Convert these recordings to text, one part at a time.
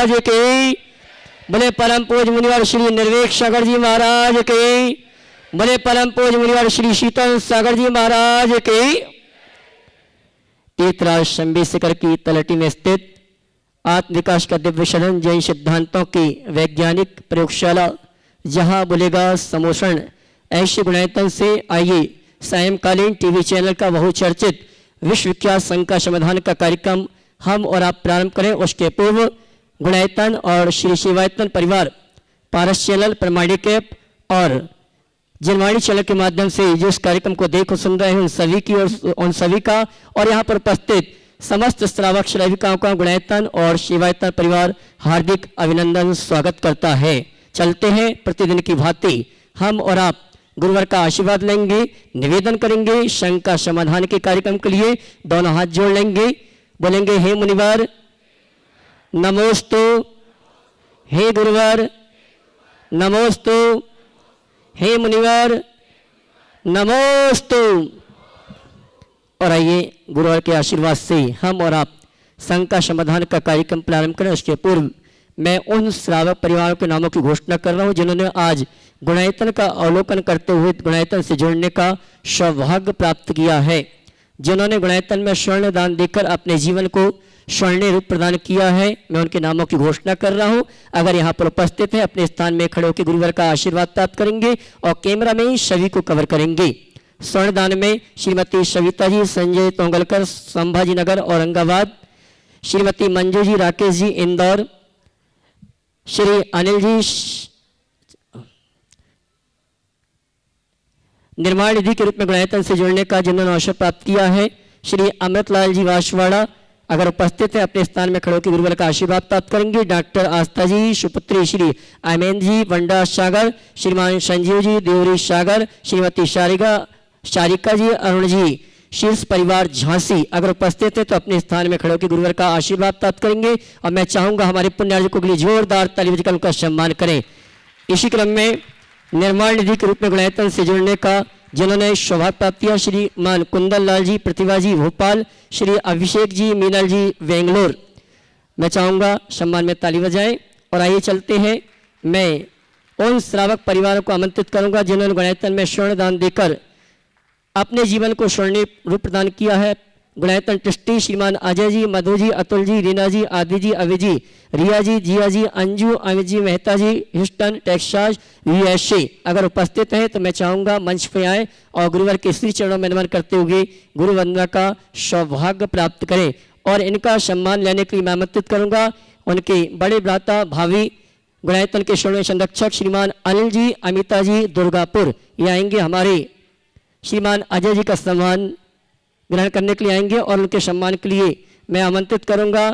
महाराज की, बोले परम पूज्य मुनिवर श्री निर्वेक सागर जी महाराज की, बोले परम पूज्य मुनिवर श्री शीतल सागर जी महाराज की। तीर्थराज शंभी शिखर की तलहटी में स्थित आत्म विकास का दिव्य शरण जैन सिद्धांतों की वैज्ञानिक प्रयोगशाला, जहां बोलेगा समोषण ऐसे गुणायतन से आइए सायंकालीन टीवी चैनल का बहुचर्चित विश्व विख्यात संका समाधान का कार्यक्रम हम और आप प्रारंभ करें। उसके पूर्व गुणायतन और श्री शिवायतन परिवार पारस चैनल, प्रमाणिक ऐप और जनवाणी चैनल के माध्यम से जो इस कार्यक्रम को देख और सुन रहे हैं उन सभी की और उन सभी का और यहाँ पर उपस्थित समस्त श्रावक श्राविकाओं का गुणायतन और शिवायतन परिवार हार्दिक अभिनंदन स्वागत करता है। चलते हैं प्रतिदिन की भांति हम और आप गुरुवर का आशीर्वाद लेंगे, निवेदन करेंगे शंका समाधान के कार्यक्रम के लिए दोनों हाथ जोड़ लेंगे, बोलेंगे हे मुनिवर नमोस्तु, हे गुरुवर नमोस्तु, हे मुनिवर नमोस्तु। और आइए गुरुवर के आशीर्वाद से हम और आप शंका समाधान का कार्यक्रम प्रारंभ करें। उसके पूर्व मैं उन श्रावक परिवारों के नामों की घोषणा कर रहा हूं जिन्होंने आज गुणायतन का अवलोकन करते हुए गुणायतन से जुड़ने का सौभाग्य प्राप्त किया है, जिन्होंने गुणायतन में स्वर्ण दान देकर अपने जीवन को स्वर्णीय रूप प्रदान किया है। मैं उनके नामों की घोषणा कर रहा हूं। अगर यहाँ पर उपस्थित हैं अपने स्थान में खड़े होकर गुरुवर का आशीर्वाद प्राप्त करेंगे और कैमरा में ही सभी को कवर करेंगे। स्वर्ण दान में श्रीमती सविता जी, संजय तोंगलकर, संभाजी नगर औरंगाबाद, श्रीमती मंजू जी, राकेश जी, इंदौर, श्री अनिल जी निर्माण निधि के रूप में गुणायतन से जुड़ने का जिन्होंने अवसर प्राप्त किया है, श्री अमृतलाल जी वासवाड़ा अगर उपस्थित है अपने स्थान में खड़े होकर गुरुवर का आशीर्वाद प्राप्त करेंगे। डॉक्टर आस्था जी, सुपुत्री श्री आमेन जी, वंडा सागर, श्रीमान संजीव जी, देवरी सागर, श्रीमती शारिका जी, अरुण जी, शीर्ष परिवार झांसी अगर उपस्थित है तो अपने स्थान में खड़े होकर गुरुवर का आशीर्वाद प्राप्त करेंगे। और मैं चाहूंगा हमारे पुण्यार्जकों के लिए जोरदार ताली बजाकर उनका सम्मान करें। इसी क्रम में निर्माण निधि के रूप में गुणायतन से जुड़ने का जिन्होंने सौभाग्य प्राप्त किया, श्रीमान कुंदन लाल जी, प्रतिभा जी भोपाल, श्री अभिषेक जी, मीनल जी बेंगलोर, मैं चाहूंगा सम्मान में ताली बजाएं। और आइए चलते हैं, मैं उन श्रावक परिवारों को आमंत्रित करूंगा जिन्होंने गुणायतन में स्वर्ण दान देकर अपने जीवन को स्वर्णीय रूप प्रदान किया है। गुणायतन ट्रस्टी श्रीमान अजय जी, मधु जी, अतुल जी, रीना जी, आदि जी, अवि जी, रिया जी, जिया जी, अंजू, अमित जी, मेहता जी, ह्यूस्टन, टेक्सास, यूएसए अगर उपस्थित हैं तो मैं चाहूंगा मंच पे आए और गुरुवर के श्री चरणों में नमन करते हुए गुरु वंदना का सौभाग्य प्राप्त करें। और इनका सम्मान लेने के लिए मैं आमंत्रित करूंगा उनके बड़े भ्राता भावी गुणायतन के स्वर्ण संरक्षक श्रीमान अनिल जी, अमिता जी, दुर्गापुर ये आएंगे, हमारे श्रीमान अजय जी का सम्मान ग्रहण करने के लिए आएंगे। और उनके सम्मान के लिए मैं आमंत्रित करूंगा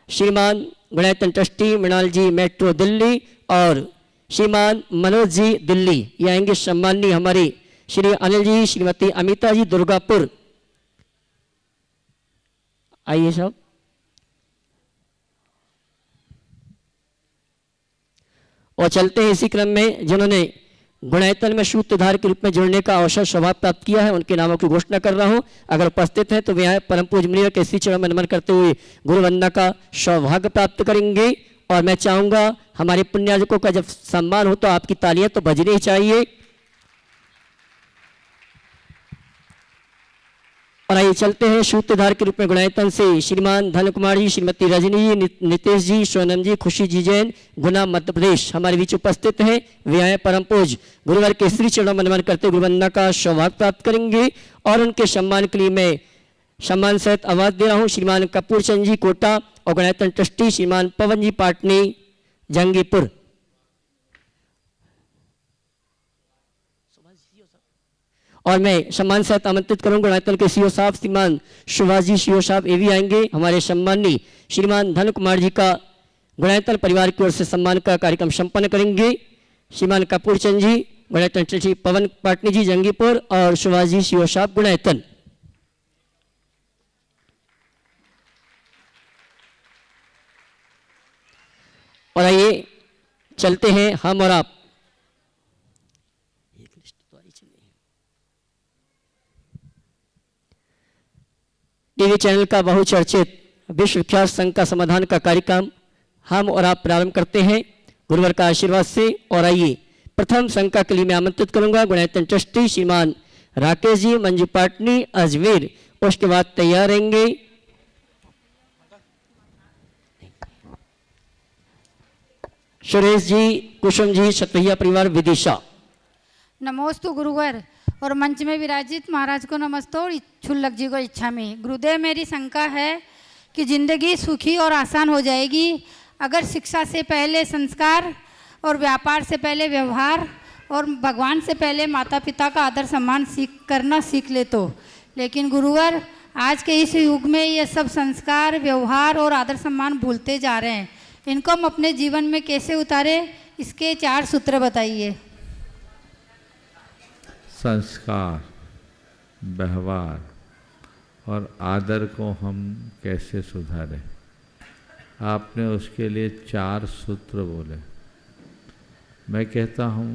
श्रीमान गुणायतन ट्रस्टी मृणाल जी, मेट्रो दिल्ली, और श्रीमान मनोज जी, दिल्ली ये आएंगे। सम्माननीय हमारे श्री अनिल जी, श्रीमती अमिता जी, दुर्गापुर आइए सब। और चलते हैं इसी क्रम में जिन्होंने गुणायतन में सूत्रधार के रूप में जुड़ने का अवसर सौभाग्य प्राप्त किया है, उनके नामों की घोषणा कर रहा हूं। अगर उपस्थित हैं तो वे आए परम पूज्य मुनिवर के श्री चरणों में नमन करते हुए गुरु वंदना का सौभाग्य प्राप्त करेंगे। और मैं चाहूंगा हमारे पुण्यार्जकों का जब सम्मान हो तो आपकी तालियां तो बजनी ही चाहिए। और आइए चलते हैं सूत्रधार के रूप में गुणायतन से श्रीमान धन कुमार जी, श्रीमती रजनी जी, नितेश जी, सोनम जी, खुशी जी जैन, गुना मध्य प्रदेश हमारे बीच उपस्थित हैं। वे आए परम पूज्य गुरुवर के श्री चरणों में नमन करते गुरुवंदना का सौभाग्य प्राप्त करेंगे। और उनके सम्मान के लिए मैं सम्मान सहित आवाज दे रहा हूं श्रीमान कपूर चंद जी, कोटा, और गुणायतन ट्रस्टी श्रीमान पवन जी, पाटनी, जंगीपुर। और मैं सम्मान सहित आमंत्रित करूंगा गुणायतन के सीओ साहब श्रीमान सुभाष जी, सीओ साहब ये भी आएंगे। हमारे सम्माननीय श्रीमान धन कुमार जी का गुणायतन परिवार की ओर से सम्मान का कार्यक्रम संपन्न करेंगे। श्रीमान कपूर चंद जी गुणायतन ट्रस्टी, पवन पाटनी जी जंगीपुर, और सुभाष जी, सीओ साहब गुणायतन। और आइए चलते हैं हम और आप टीवी चैनल का बहुचर्चित विश्व विख्यात संघ का समाधान का कार्यक्रम हम और आप प्रारंभ करते हैं गुरुवर का आशीर्वाद से। और आइए प्रथम शंका के लिए मैं आमंत्रित करूंगा गुणायतन ट्रस्टी श्रीमान राकेश जी मंजू पाटनी अजमेर। उसके बाद तैयार रहेंगे सुरेश जी कुसुम जी सतभैया परिवार विदिशा। नमोस्तु गुरुवर और मंच में विराजित महाराज को नमस्तो और छुल्लक जी को इच्छा में। गुरुदेव मेरी शंका है कि जिंदगी सुखी और आसान हो जाएगी अगर शिक्षा से पहले संस्कार और व्यापार से पहले व्यवहार और भगवान से पहले माता पिता का आदर सम्मान करना सीख ले तो। लेकिन गुरुवर आज के इस युग में ये सब संस्कार व्यवहार और आदर सम्मान भूलते जा रहे हैं। इनको हम अपने जीवन में कैसे उतारे, इसके 4 सूत्र बताइए। संस्कार व्यवहार और आदर को हम कैसे सुधारें, आपने उसके लिए 4 सूत्र बोले। मैं कहता हूँ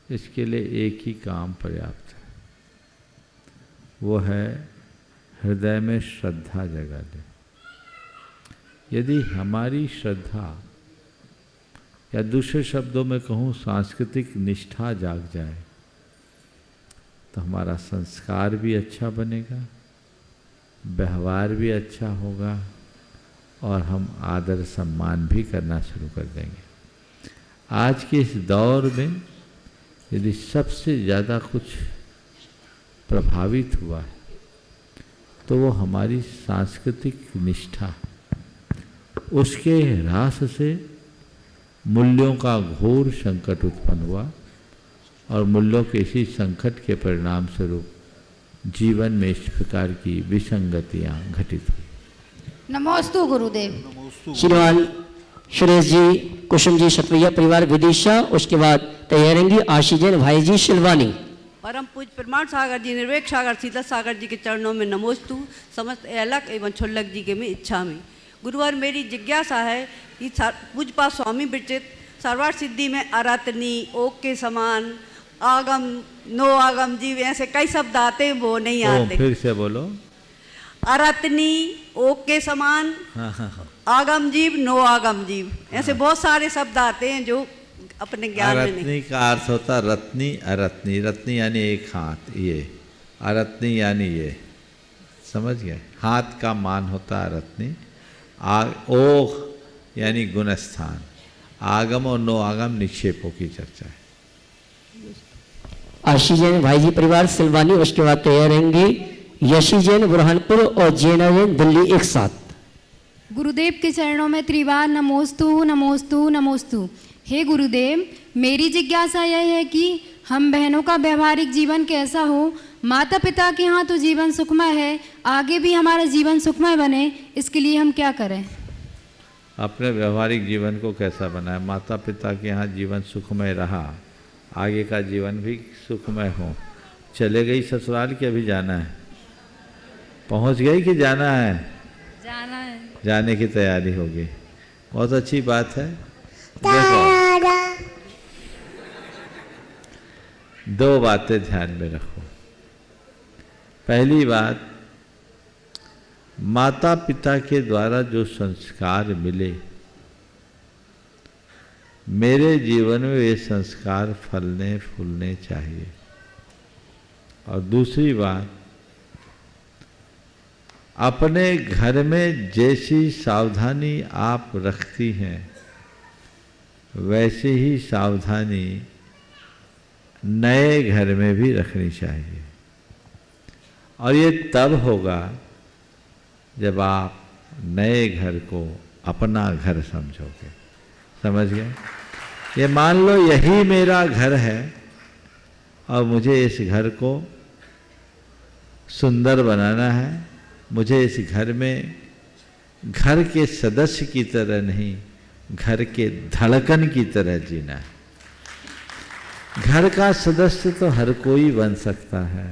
इसके लिए एक ही काम पर्याप्त है, वो है हृदय में श्रद्धा जगा दे। यदि हमारी श्रद्धा या दूसरे शब्दों में कहूँ सांस्कृतिक निष्ठा जाग जाए तो हमारा संस्कार भी अच्छा बनेगा, व्यवहार भी अच्छा होगा और हम आदर सम्मान भी करना शुरू कर देंगे। आज के इस दौर में यदि सबसे ज़्यादा कुछ प्रभावित हुआ है तो वो हमारी सांस्कृतिक निष्ठा, उसके ह्रास से मूल्यों का घोर संकट उत्पन्न हुआ और मूल्यों के इसी संकट के परिणाम स्वरूप जीवन में इस प्रकार की विसंगतियां घटित हुई। नमोस्तु गुरुदेव। श्रीमान सुरेश जी कुसुम जी सतवैया परिवार विदिशा। उसके बाद तैयारेंगी आशीष जैन भाई जी शिलवानी। परम पूज प्रमाण सागर जी निर्वेक सागर सीता सागर जी के चरणों में नमोस्तु। समस्त अलग एवं छुल्लक जी के में इच्छा में। गुरुवार मेरी जिज्ञासा है कि पूजपा स्वामी विरचित सर्वार्थ सिद्धि में अरतनी ओक के समान आगम नो आगम जीव ऐसे कई शब्द आते हैं, वो नहीं आते। फिर से बोलो। अरतनी ओक के समान आगम जीव नो आगम जीव ऐसे बहुत सारे शब्द आते हैं जो अपने ज्ञान में नहीं। रत्नी का अर्थ होता रत्नी अरत्नी। रत्नी यानी एक हाथ, ये अरत्नी यानी ये, समझ गए। हाथ का मान होता है रत्नी। ओह यानी गुणस्थान। आगम और नो आगम निक्षेपों की चर्चा है। आशीष जैन भाई जी परिवार सिलवानी। उसके बाद तैयार रहेंगे यशी जैन बुरहानपुर और जैना जैन दिल्ली एक साथ। गुरुदेव के चरणों में त्रिवार नमोस्तु नमोस्तु नमोस्तु। हे गुरुदेव, मेरी जिज्ञासा यह है कि हम बहनों का व्यवहारिक जीवन कैसा हो। माता पिता के यहाँ तो जीवन सुखमय है, आगे भी हमारा जीवन सुखमय बने, इसके लिए हम क्या करें? अपने व्यवहारिक जीवन को कैसा बनाए? माता पिता के यहाँ जीवन सुखमय रहा, आगे का जीवन भी सुखमय हो। चले गई ससुराल कि अभी जाना है? पहुँच गई कि जाना है? जाना है। जाने की तैयारी होगी, बहुत अच्छी बात है। देखो, 2 बातें ध्यान में रखो। पहली बात, माता पिता के द्वारा जो संस्कार मिले, मेरे जीवन में ये संस्कार फलने फूलने चाहिए। और दूसरी बात, अपने घर में जैसी सावधानी आप रखती हैं वैसे ही सावधानी नए घर में भी रखनी चाहिए। और ये तब होगा जब आप नए घर को अपना घर समझोगे। समझ गए? ये मान लो यही मेरा घर है और मुझे इस घर को सुंदर बनाना है। मुझे इस घर में घर के सदस्य की तरह नहीं, घर के धड़कन की तरह जीना है। घर का सदस्य तो हर कोई बन सकता है,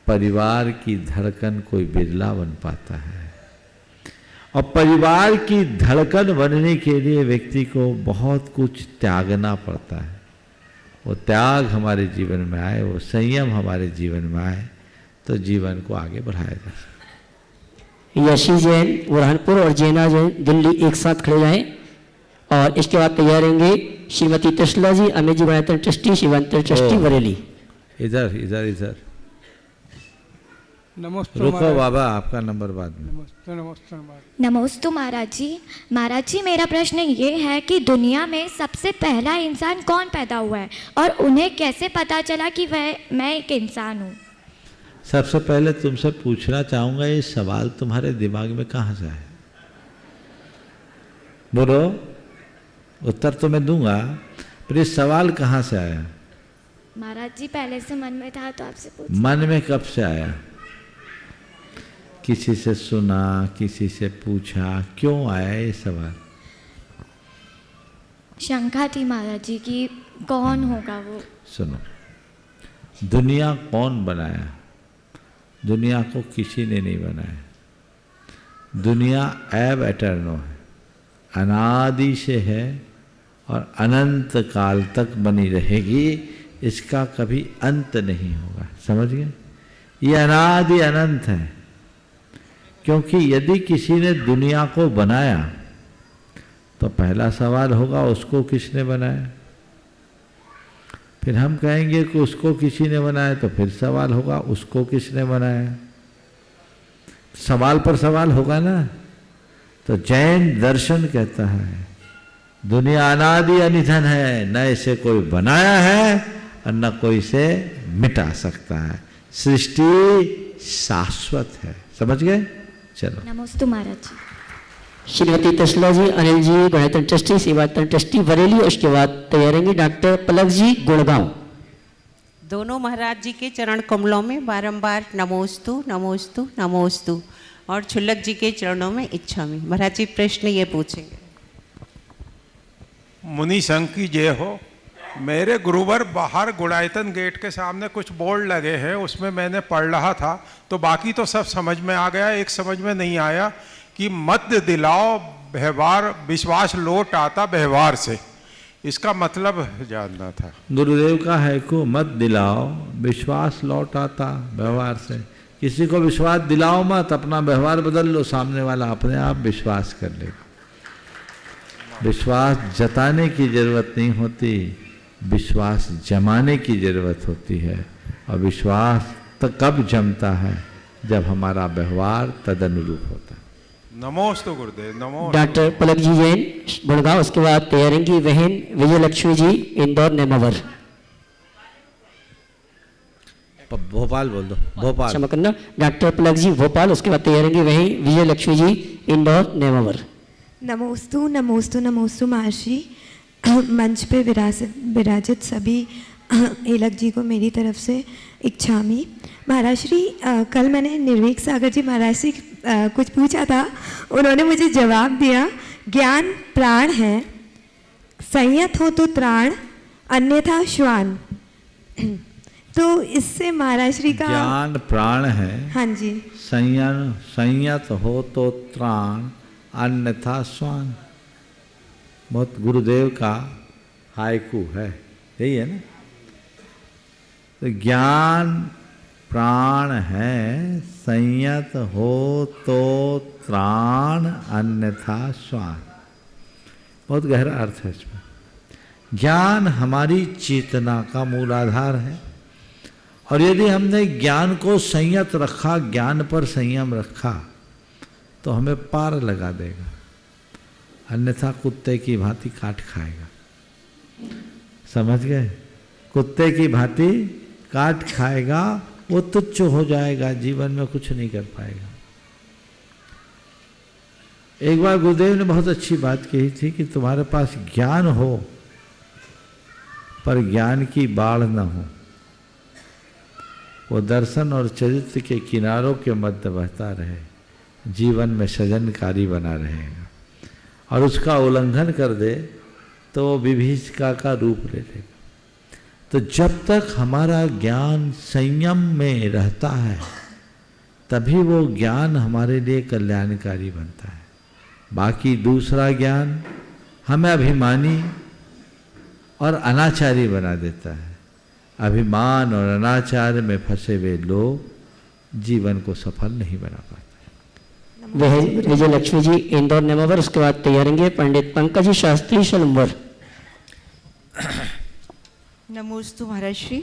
परिवार की धड़कन कोई बिरला बन पाता है। और परिवार की धड़कन बनने के लिए व्यक्ति को बहुत कुछ त्यागना पड़ता है। वो त्याग हमारे जीवन में आए, वो संयम हमारे जीवन में आए तो जीवन को आगे बढ़ाया जा सकता है। यशी जैन बुरहानपुर और जैना जैन दिल्ली एक साथ खड़े जाएं। और इसके बाद तैयार रहेंगे श्रीमती तसला जी, अमित जी गुणायतन ट्रस्टी, शिवांतर ट्रस्टी, बरेली। इधर इधर इधर नमस्ते रुको महाराज। बाबा, आपका नंबर बाद में। नमस्ते नमस्ते महाराज। नमोस्तु महाराज जी। महाराज जी, मेरा प्रश्न ये है कि दुनिया में सबसे पहला इंसान कौन पैदा हुआ है और उन्हें कैसे पता चला कि मैं एक इंसान हूँ? सबसे पहले तुमसे पूछना चाहूँगा, ये सवाल तुम्हारे दिमाग में कहाँ से आया? बोलो, उत्तर तो मैं दूंगा, पर ये सवाल कहाँ से आया? महाराज जी, पहले से मन में था तो आपसे पूछ। मन में कब से आया? किसी से सुना, किसी से पूछा, क्यों आया ये सवाल? शंका थी महाराज जी कि कौन होगा वो। सुनो, दुनिया कौन बनाया? दुनिया को किसी ने नहीं बनाया। दुनिया एब एटर्नो है, अनादि से है और अनंत काल तक बनी रहेगी, इसका कभी अंत नहीं होगा। समझ गए? ये अनादि अनंत है। क्योंकि यदि किसी ने दुनिया को बनाया तो पहला सवाल होगा उसको किसने बनाया। फिर हम कहेंगे कि उसको किसी ने बनाया, तो फिर सवाल होगा उसको किसने बनाया। सवाल पर सवाल होगा ना। तो जैन दर्शन कहता है दुनिया अनादि अनिधन है, न इसे कोई बनाया है और न कोई इसे मिटा सकता है। सृष्टि शाश्वत है। समझ गए? चलो। नमोस्तु महाराज जी। श्रीमती तसला जी, अनिल जी गुणायतन ट्रस्टी, शिवांतर ट्रस्टी, बरेली। उसके बाद तैयार रहेंगे डॉक्टर पलक जी, गुड़गांव। दोनों महाराज जी के चरण कमलों में बारंबार नमोस्तु नमोस्तु नमोस्तु, और छुल्लक जी के चरणों में इच्छा में। महाराज जी प्रश्न ये पूछेंगे। मुनि संघ की जय हो। मेरे गुरुवर बाहर गुणायतन गेट के सामने कुछ बोर्ड लगे हैं, उसमें मैंने पढ़ रहा था तो बाकी तो सब समझ में आ गया, एक समझ में नहीं आया कि मत दिलाओ व्यवहार, विश्वास लौट आता व्यवहार से, इसका मतलब जानना था। गुरुदेव का है को मत दिलाओ, विश्वास लौट आता व्यवहार से। किसी को विश्वास दिलाओ मत, अपना व्यवहार बदल लो, सामने वाला अपने आप विश्वास कर लेगा। विश्वास जताने की जरूरत नहीं होती, विश्वास जमाने की जरूरत होती है। और विश्वास तो कब जमता है? जब हमारा व्यवहार तदनुरूप होता है। नमोस्तु गुरुदेव। नमो। डॉक्टर पलक जी जैन, गुड़गांव। उसके बाद तैयार रहेंगी बहन विजय लक्ष्मी जी, इंदौर, नेमावर। भोपाल बोल दो, भोपाल। क्षमा करना, डॉक्टर पलक जी भोपाल। उसके बाद तैयार रहेंगी वही विजय लक्ष्मी जी, इंदौर, नेमावर। नमोस्तु नमोस्तु नमोस्तु महर्षि। मंच पे विराजित सभी हेलक जी को मेरी तरफ से इच्छामी। महाराज श्री, कल मैंने निर्वेक सागर जी महाराज से कुछ पूछा था, उन्होंने मुझे जवाब दिया ज्ञान प्राण है, संयत हो तो त्राण, अन्यथा श्वान। तो इससे महाराज श्री का ज्ञान प्राण है। हाँ जी। संयत हो तो त्राण, अन्यथा श्वान। बहुत गुरुदेव का हायकू है, यही है ना। तो ज्ञान प्राण है, संयत हो तो त्राण, अन्यथा श्वान। बहुत गहरा अर्थ है इसमें। ज्ञान हमारी चेतना का मूलाधार है, और यदि हमने ज्ञान को संयत रखा, ज्ञान पर संयम रखा, तो हमें पार लगा देगा, अन्यथा कुत्ते की भांति काट खाएगा। समझ गए? कुत्ते की भांति काट खाएगा, वो तुच्छ हो जाएगा, जीवन में कुछ नहीं कर पाएगा। एक बार गुरुदेव ने बहुत अच्छी बात कही थी कि तुम्हारे पास ज्ञान हो पर ज्ञान की बाढ़ न हो, वो दर्शन और चरित्र के किनारों के मध्य बहता रहे, जीवन में सृजनकारी बना रहेगा। और उसका उल्लंघन कर दे तो वो विभीषिका का रूप ले लेगा। तो जब तक हमारा ज्ञान संयम में रहता है, तभी वो ज्ञान हमारे लिए कल्याणकारी बनता है। बाकी दूसरा ज्ञान हमें अभिमानी और अनाचारी बना देता है। अभिमान और अनाचार में फंसे हुए लोग जीवन को सफल नहीं बना पाते। वह विजय लक्ष्मी जी इंदौर नेमावर, उसके बाद तैयारेंगे पंडित पंकज शास्त्री शलम्बर। नमोस्तु महाराज श्री।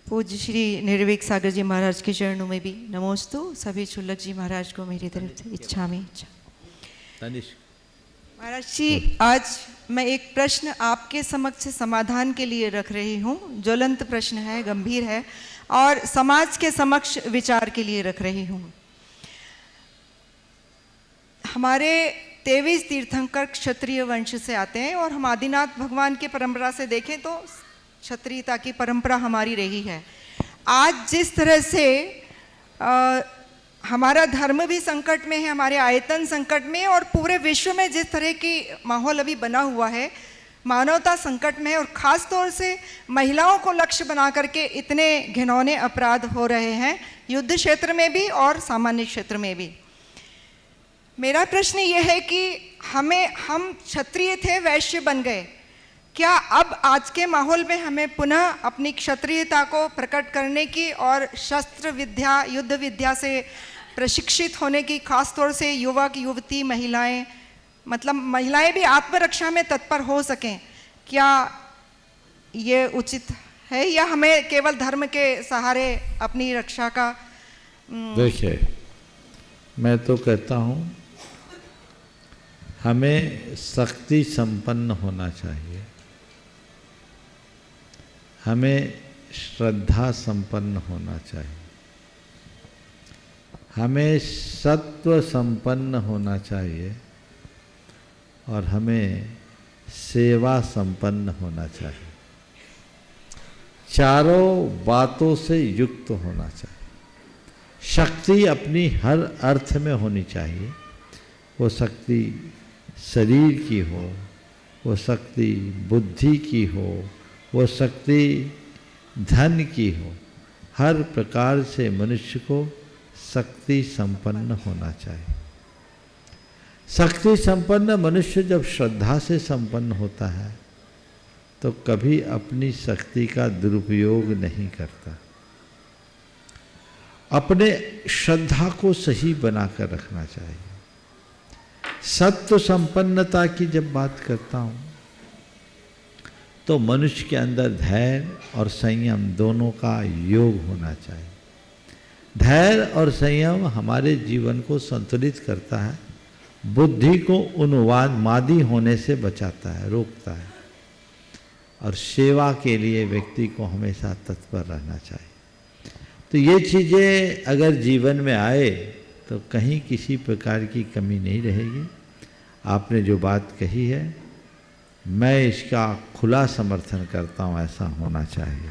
पूज्य श्री निर्विक सागर जी महाराज के चरणों में भी नमोस्तु। सभी क्षुल्लक जी महाराज को मेरी तरफ से इच्छा में महाराज जी, आज मैं एक प्रश्न आपके समक्ष समाधान के लिए रख रही हूँ। ज्वलंत प्रश्न है, गंभीर है और समाज के समक्ष विचार के लिए रख रही हूँ। हमारे 23 तीर्थंकर क्षत्रिय वंश से आते हैं और हम आदिनाथ भगवान की परंपरा से देखें तो क्षत्रियता की परंपरा हमारी रही है। आज जिस तरह से हमारा धर्म भी संकट में है, हमारे आयतन संकट में, और पूरे विश्व में जिस तरह की माहौल अभी बना हुआ है, मानवता संकट में है और ख़ास तौर से महिलाओं को लक्ष्य बना करके इतने घिनौने अपराध हो रहे हैं, युद्ध क्षेत्र में भी और सामान्य क्षेत्र में भी। मेरा प्रश्न ये है कि हम क्षत्रिय थे, वैश्य बन गए, क्या अब आज के माहौल में हमें पुनः अपनी क्षत्रियता को प्रकट करने की और शस्त्र विद्या, युद्ध विद्या से प्रशिक्षित होने की, खास तौर से युवक युवती महिलाएं, मतलब महिलाएं भी आत्मरक्षा में तत्पर हो सकें, क्या ये उचित है या हमें केवल धर्म के सहारे अपनी रक्षा का? देखिए, मैं तो कहता हूँ हमें शक्ति संपन्न होना चाहिए, हमें श्रद्धा संपन्न होना चाहिए, हमें सत्व संपन्न होना चाहिए और हमें सेवा संपन्न होना चाहिए। चारों बातों से युक्त होना चाहिए। शक्ति अपनी हर अर्थ में होनी चाहिए। वो शक्ति शरीर की हो, वो शक्ति बुद्धि की हो, वो शक्ति धन की हो, हर प्रकार से मनुष्य को शक्ति संपन्न होना चाहिए। शक्ति संपन्न मनुष्य जब श्रद्धा से संपन्न होता है तो कभी अपनी शक्ति का दुरुपयोग नहीं करता। अपने श्रद्धा को सही बनाकर रखना चाहिए। सत्व संपन्नता की जब बात करता हूँ तो मनुष्य के अंदर धैर्य और संयम दोनों का योग होना चाहिए। धैर्य और संयम हमारे जीवन को संतुलित करता है, बुद्धि को उन्मादी होने से बचाता है, रोकता है, और सेवा के लिए व्यक्ति को हमेशा तत्पर रहना चाहिए। तो ये चीज़ें अगर जीवन में आए तो कहीं किसी प्रकार की कमी नहीं रहेगी। आपने जो बात कही है मैं इसका खुला समर्थन करता हूँ, ऐसा होना चाहिए।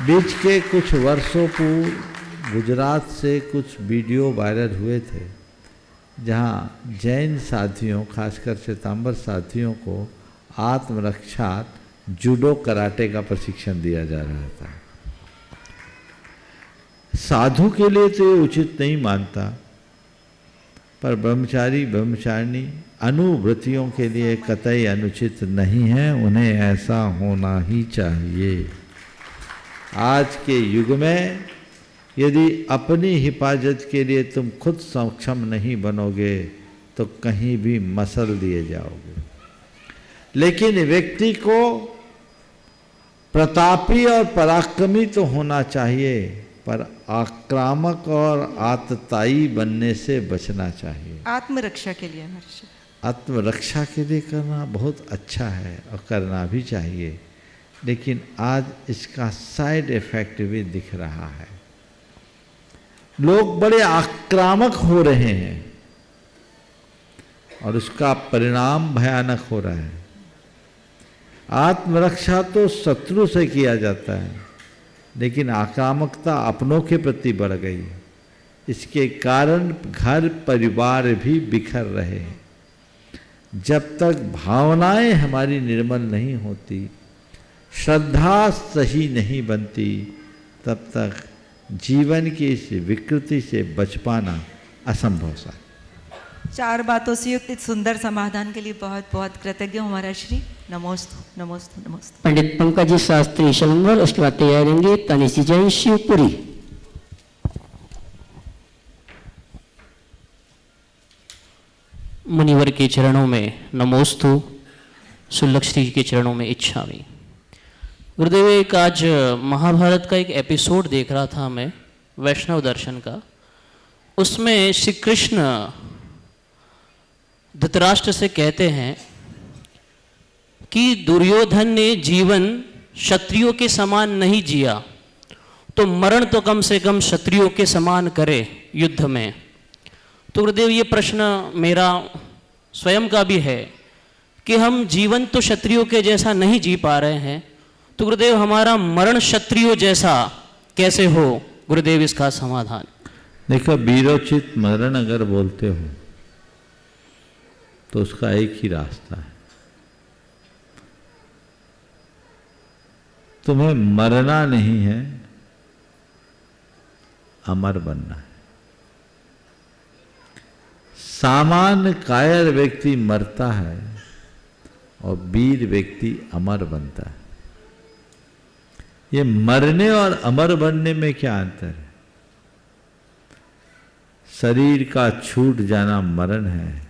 बीच के कुछ वर्षों पूर्व गुजरात से कुछ वीडियो वायरल हुए थे जहाँ जैन साथियों, खासकर श्वेतांबर साथियों को आत्मरक्षा जूडो कराटे का प्रशिक्षण दिया जा रहा था। साधु के लिए तो ये उचित नहीं मानता, पर ब्रह्मचारी ब्रह्मचारिणी अनुव्रतियों के लिए कतई अनुचित नहीं है, उन्हें ऐसा होना ही चाहिए। आज के युग में यदि अपनी हिफाजत के लिए तुम खुद सक्षम नहीं बनोगे तो कहीं भी मसल दिए जाओगे। लेकिन व्यक्ति को प्रतापी और पराक्रमी तो होना चाहिए, पर आक्रामक और आतताई बनने से बचना चाहिए। आत्मरक्षा के लिए आत्मरक्षा के लिए करना बहुत अच्छा है और करना भी चाहिए, लेकिन आज इसका साइड इफेक्ट भी दिख रहा है। लोग बड़े आक्रामक हो रहे हैं और उसका परिणाम भयानक हो रहा है। आत्मरक्षा तो शत्रु से किया जाता है, लेकिन आक्रामकता अपनों के प्रति बढ़ गई है। इसके कारण घर परिवार भी बिखर रहे हैं। जब तक भावनाएं हमारी निर्मल नहीं होती, श्रद्धा सही नहीं बनती, तब तक जीवन की इस विकृति से बच पाना असंभव सा। 4 बातों से युक्त इस सुंदर समाधान के लिए बहुत बहुत कृतज्ञ हूँ महाराज श्री। नमोस्तु नमोस्तु नमोस्तु। पंडित पंकज शास्त्री शलम्बर, उसके बाद तैयार रहेंगे तनिषी जैन शिवपुरी। मुनिवर के चरणों में नमोस्तु, शुल्लक श्री के चरणों में इच्छामि। गुरुदेव, एक आज महाभारत का एक एपिसोड देख रहा था मैं, वैष्णव दर्शन का। उसमें श्री कृष्ण धृतराष्ट्र से कहते हैं कि दुर्योधन ने जीवन क्षत्रियों के समान नहीं जिया, तो मरण तो कम से कम क्षत्रियों के समान करे युद्ध में। तो गुरुदेव, ये प्रश्न मेरा स्वयं का भी है कि हम जीवन तो क्षत्रियों के जैसा नहीं जी पा रहे हैं, तो गुरुदेव हमारा मरण क्षत्रियों जैसा कैसे हो? गुरुदेव, इसका समाधान। देखो, वीरोचित मरण अगर बोलते हो तो उसका एक ही रास्ता है, तुम्हें मरना नहीं है, अमर बनना है। सामान्य कायर व्यक्ति मरता है और वीर व्यक्ति अमर बनता है। ये मरने और अमर बनने में क्या अंतर है? शरीर का छूट जाना मरण है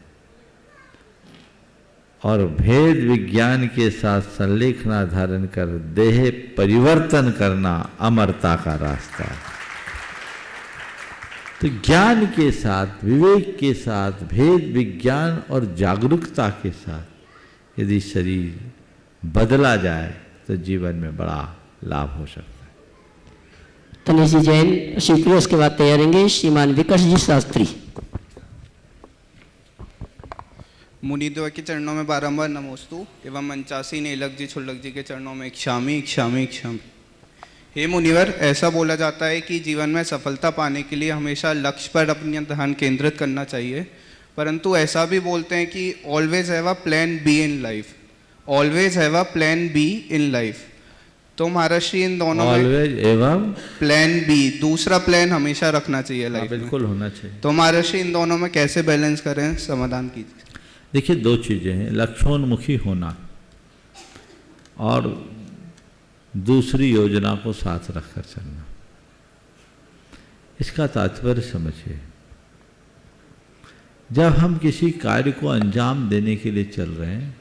और भेद विज्ञान के साथ संलेखना धारण कर देह परिवर्तन करना अमरता का रास्ता है। तो ज्ञान के साथ, विवेक के साथ, भेद विज्ञान और जागरूकता के साथ यदि शरीर बदला जाए तो जीवन में बड़ा लाभ हो सकता है। तनिष जी जैन स्वीकृत, उसके बाद तैयारेंगे श्रीमान विकर्ष जी शास्त्री। मुनिदेव के चरणों में बारंबार नमोस्तु एवं 85 नीलक जी छुल्लक जी के चरणों में इक्षामि इक्षामि इक्षामि। हे मुनिवर, ऐसा बोला जाता है कि जीवन में सफलता पाने के लिए हमेशा लक्ष्य पर अपना ध्यान केंद्रित करना चाहिए, परंतु ऐसा भी बोलते हैं कि always have a plan be in life, always have a plan be in life. तो महाराष्ट्री इन दोनों ऑलवेज एवं प्लान बी, दूसरा प्लान हमेशा रखना चाहिए लाइफ में। बिल्कुल होना चाहिए। तो महाराष्ट्री इन दोनों में कैसे बैलेंस करें, समाधान कीजिए। देखिए, दो चीजें हैं, लक्ष्योन्मुखी होना और दूसरी योजना को साथ रखकर चलना। इसका तात्पर्य समझिए, जब हम किसी कार्य को अंजाम देने के लिए चल रहे हैं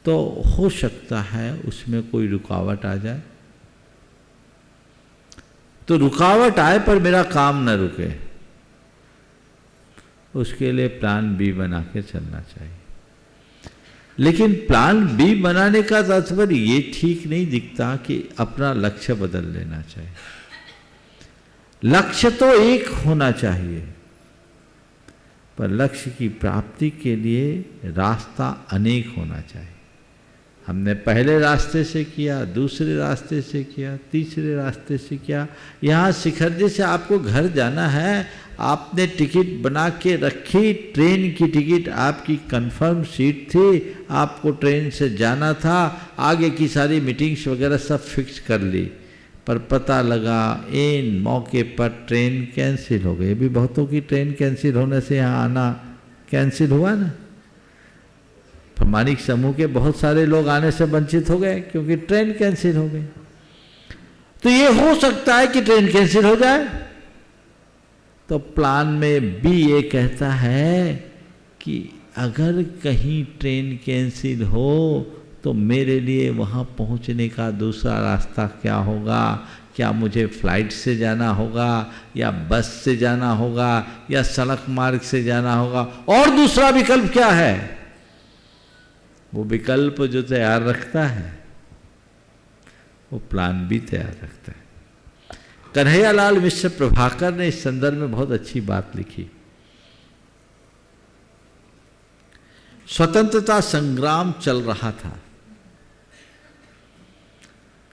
तो हो सकता है उसमें कोई रुकावट आ जाए, तो रुकावट आए पर मेरा काम न रुके, उसके लिए प्लान बी बना के चलना चाहिए। लेकिन प्लान बी बनाने का तात्पर्य ये ठीक नहीं दिखता कि अपना लक्ष्य बदल लेना चाहिए। लक्ष्य तो एक होना चाहिए, पर लक्ष्य की प्राप्ति के लिए रास्ता अनेक होना चाहिए। हमने पहले रास्ते से किया, दूसरे रास्ते से किया, तीसरे रास्ते से किया। यहाँ शिखरजी से आपको घर जाना है, आपने टिकट बना के रखी, ट्रेन की टिकट आपकी कंफर्म सीट थी, आपको ट्रेन से जाना था, आगे की सारी मीटिंग्स वगैरह सब फिक्स कर ली, पर पता लगा इन मौके पर ट्रेन कैंसिल हो गई। अभी बहुतों की ट्रेन कैंसिल होने से यहाँ आना कैंसिल हुआ ना। प्रमाणिक समूह के बहुत सारे लोग आने से वंचित हो गए क्योंकि ट्रेन कैंसिल हो गई। तो ये हो सकता है कि ट्रेन कैंसिल हो जाए, तो प्लान में बी ये कहता है कि अगर कहीं ट्रेन कैंसिल हो तो मेरे लिए वहाँ पहुँचने का दूसरा रास्ता क्या होगा? क्या मुझे फ्लाइट से जाना होगा या बस से जाना होगा या सड़क मार्ग से जाना होगा? और दूसरा विकल्प क्या है? वो विकल्प जो तैयार रखता है वो प्लान भी तैयार रखता है। कन्हैयालाल मिश्र प्रभाकर ने इस संदर्भ में बहुत अच्छी बात लिखी। स्वतंत्रता संग्राम चल रहा था,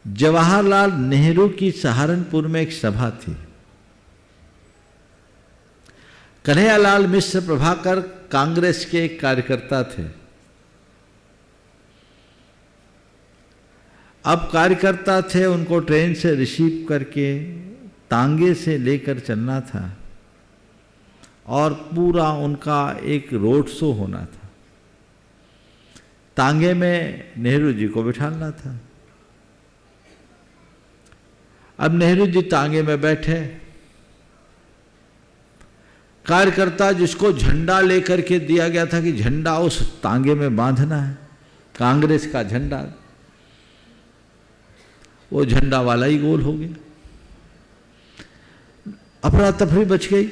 जवाहरलाल नेहरू की सहारनपुर में एक सभा थी। कन्हैयालाल मिश्र प्रभाकर कांग्रेस के एक कार्यकर्ता थे। अब कार्यकर्ता थे, उनको ट्रेन से रिसीव करके तांगे से लेकर चलना था और पूरा उनका एक रोड शो होना था। तांगे में नेहरू जी को बिठाना था। अब नेहरू जी तांगे में बैठे, कार्यकर्ता जिसको झंडा लेकर के दिया गया था कि झंडा उस तांगे में बांधना है, कांग्रेस का झंडा, वो झंडा वाला ही गोल हो गया। अफरा तफरी बच गई।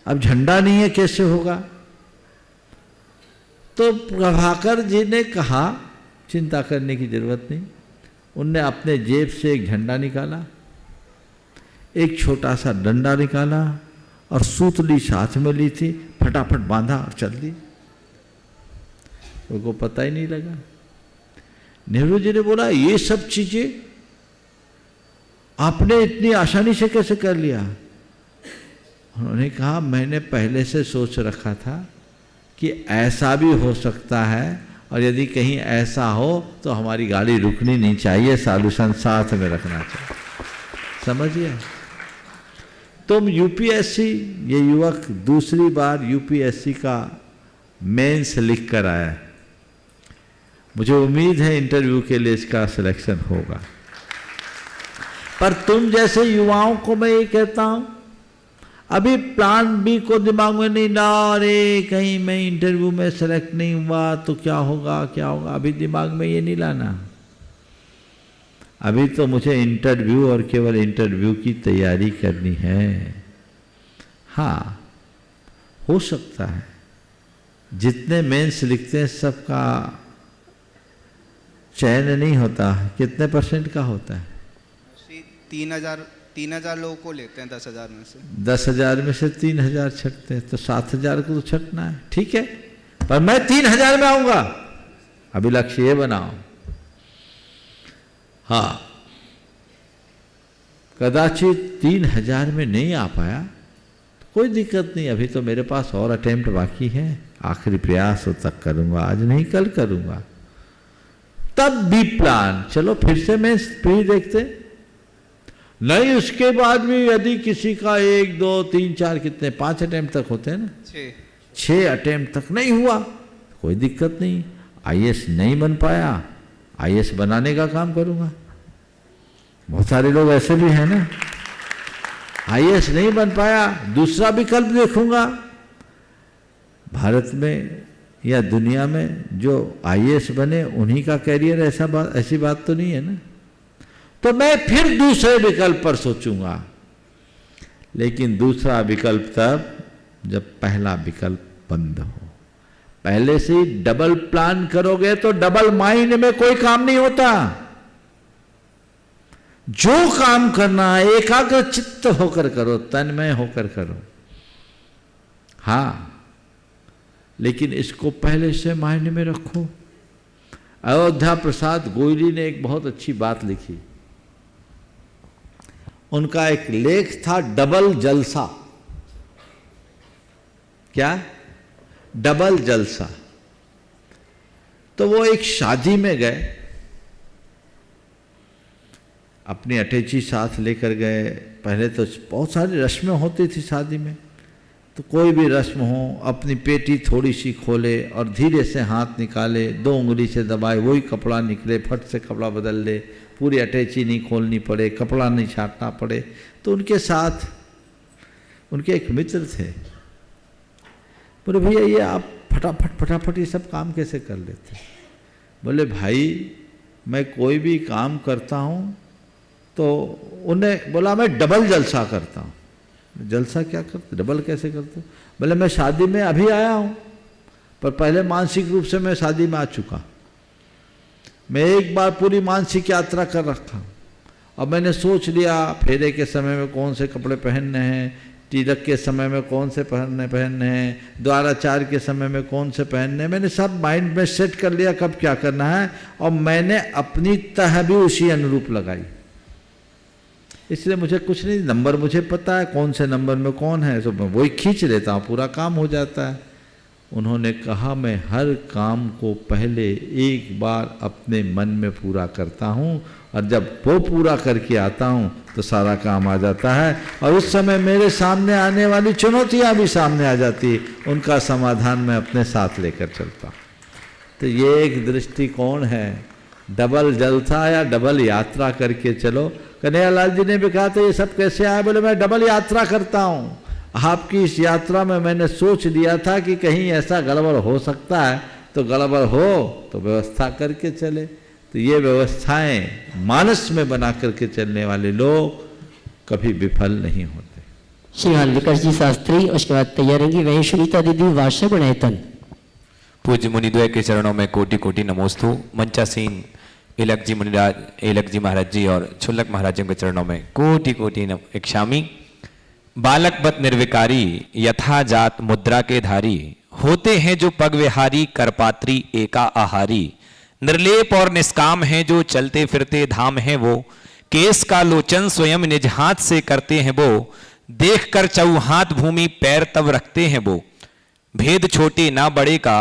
अब झंडा नहीं है, कैसे होगा? तो प्रभाकर जी ने कहा चिंता करने की जरूरत नहीं। उनने अपने जेब से एक झंडा निकाला, एक छोटा सा डंडा निकाला और सूतली साथ में ली थी, फटाफट बांधा और चल दी। उनको पता ही नहीं लगा। नेहरू जी ने बोला ये सब चीजें आपने इतनी आसानी से कैसे कर लिया? उन्होंने कहा मैंने पहले से सोच रखा था कि ऐसा भी हो सकता है और यदि कहीं ऐसा हो तो हमारी गाड़ी रुकनी नहीं चाहिए, सॉल्यूशन साथ में रखना चाहिए। समझिए? तुम यूपीएससी, ये युवक दूसरी बार यूपीएससी का मेंस लिख कर आया। मुझे उम्मीद है इंटरव्यू के लिए इसका सिलेक्शन होगा। पर तुम जैसे युवाओं को मैं ये कहता हूं, अभी प्लान बी को दिमाग में नहीं ला, अरे कहीं मैं इंटरव्यू में सेलेक्ट नहीं हुआ तो क्या होगा क्या होगा, अभी दिमाग में ये नहीं लाना। अभी तो मुझे इंटरव्यू और केवल इंटरव्यू की तैयारी करनी है। हाँ, हो सकता है जितने मेंस लिखते हैं सबका चयन नहीं होता। कितने % का होता है? 3,000 लोगों को लेते हैं 10,000 में से। 10,000 में से 3,000 छटते हैं, तो 7,000 को तो छटना है। ठीक है, पर मैं 3,000 में आऊंगा। अभी लक्ष्य ये बनाओ। हाँ, कदाचित 3,000 में नहीं आ पाया तो कोई दिक्कत नहीं। अभी तो मेरे पास और अटेम्प्ट बाकी है, आखिरी प्रयास तक करूंगा, आज नहीं कल करूंगा। तब भी प्लान, चलो फिर से मैं प्री देखते नहीं। उसके बाद भी यदि किसी का 1, 2, 3, 4 कितने 5 अटेम्प्ट तक होते हैं ना, 6 अटेम्प्ट तक नहीं हुआ, कोई दिक्कत नहीं। आईएएस नहीं बन पाया, आईएएस बनाने का काम करूंगा। बहुत सारे लोग ऐसे भी हैं ना, आईएएस नहीं बन पाया, दूसरा विकल्प देखूंगा। भारत में या दुनिया में जो आईएएस बने उन्हीं का कैरियर ऐसी बात तो नहीं है ना। तो मैं फिर दूसरे विकल्प पर सोचूंगा। लेकिन दूसरा विकल्प तब जब पहला विकल्प बंद हो। पहले से ही डबल प्लान करोगे तो डबल माइंड में कोई काम नहीं होता। जो काम करना है एकाग्र चित्त होकर करो, तन्मय होकर करो। हाँ, लेकिन इसको पहले से माइंड में रखो। अयोध्या प्रसाद गोयली ने एक बहुत अच्छी बात लिखी। उनका एक लेख था डबल जलसा। क्या? डबल जलसा। तो वो एक शादी में गए, अपनी अटैची साथ लेकर गए। पहले तो बहुत सारी रस्में होती थी शादी में, तो कोई भी रस्म हो, अपनी पेटी थोड़ी सी खोले और धीरे से हाथ निकाले, 2 उंगली से दबाए, वही कपड़ा निकले, फट से कपड़ा बदल ले, पूरी अटैची नहीं खोलनी पड़े, कपड़ा नहीं छाटना पड़े। तो उनके साथ उनके एक मित्र थे, बोले भैया ये आप फटाफट ये सब काम कैसे कर लेते? बोले भाई मैं कोई भी काम करता हूँ तो उन्हें बोला मैं डबल जलसा करता हूँ। जलसा क्या करते, डबल कैसे करते? बोले मैं शादी में अभी आया हूँ, पर पहले मानसिक रूप से मैं शादी में आ चुका। मैं एक बार पूरी मानसिक यात्रा कर रखा हूँ और मैंने सोच लिया फेरे के समय में कौन से कपड़े पहनने हैं, तिलक के समय में कौन से पहनने हैं, द्वाराचार के समय में कौन से पहनने हैं। मैंने सब माइंड में सेट कर लिया कब क्या करना है, और मैंने अपनी तह भी उसी अनुरूप लगाई। इसलिए मुझे कुछ नहीं, नंबर मुझे पता है कौन से नंबर में कौन है, तो मैं वही खींच लेता हूँ, पूरा काम हो जाता है। उन्होंने कहा मैं हर काम को पहले एक बार अपने मन में पूरा करता हूँ और जब वो पूरा करके आता हूँ तो सारा काम आ जाता है, और उस समय मेरे सामने आने वाली चुनौतियाँ भी सामने आ जाती, उनका समाधान मैं अपने साथ लेकर चलता हूँ। तो ये एक दृष्टिकोण है, डबल जलसा या डबल यात्रा करके चलो। कन्हैयालाल जी ने भी कहा था ये सब कैसे आया? बोले मैं डबल यात्रा करता हूँ, आपकी इस यात्रा में मैंने सोच लिया था कि कहीं ऐसा गड़बड़ हो सकता है, तो गड़बड़ हो तो व्यवस्था करके चले। तो ये व्यवस्थाएं मानस में बना करके चलने वाले लोग कभी विफल नहीं होते। श्रीमान विकास जी शास्त्री, उसके बाद तैयार रहेंगी वही सुनीता दीदी वाशा गुणायतन। पूज्य मुनिद्वय के चरणों में कोटि कोटि नमोस्तु। मंचासीन एलक जी मुनिराज, एलक जी महाराज जी और छुल्लक महाराजों के चरणों में कोटि कोटि इक्षामी। बालकवत निर्विकारी यथा जात मुद्रा के धारी, होते हैं जो पग विहारी करपात्री एका आहारी। निर्लेप और निष्काम हैं जो चलते फिरते धाम हैं वो, केस का लोचन स्वयं निज हाथ से करते हैं वो। देख कर चौहाथ भूमि पैर तब रखते हैं वो, भेद छोटे ना बड़े का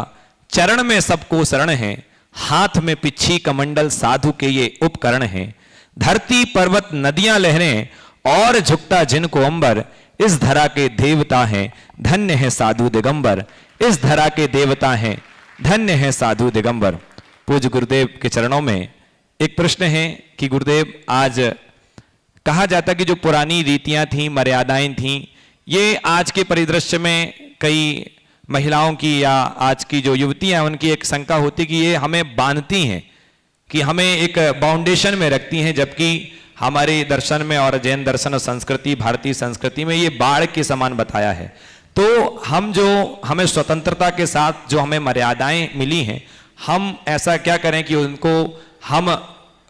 चरण में सबको शरण है। हाथ में पिच्छी कमंडल साधु के ये उपकरण हैं। धरती पर्वत नदियां लहरें और झुकता जिनको अंबर, इस धरा के देवता हैं धन्य है साधु दिगंबर। इस धरा के देवता हैं धन्य है साधु दिगंबर। पूज्य गुरुदेव के चरणों में एक प्रश्न है कि गुरुदेव, आज कहा जाता कि जो पुरानी रीतियां थीं, मर्यादाएं थीं, ये आज के परिदृश्य में कई महिलाओं की या आज की जो युवतियां उनकी एक शंका होती कि ये हमें बांधती हैं, कि हमें एक बाउंडेशन में रखती हैं, जबकि हमारे दर्शन में और जैन दर्शन और संस्कृति, भारतीय संस्कृति में ये बाढ़ के समान बताया है। तो हम जो हमें स्वतंत्रता के साथ जो हमें मर्यादाएं मिली हैं, हम ऐसा क्या करें कि उनको हम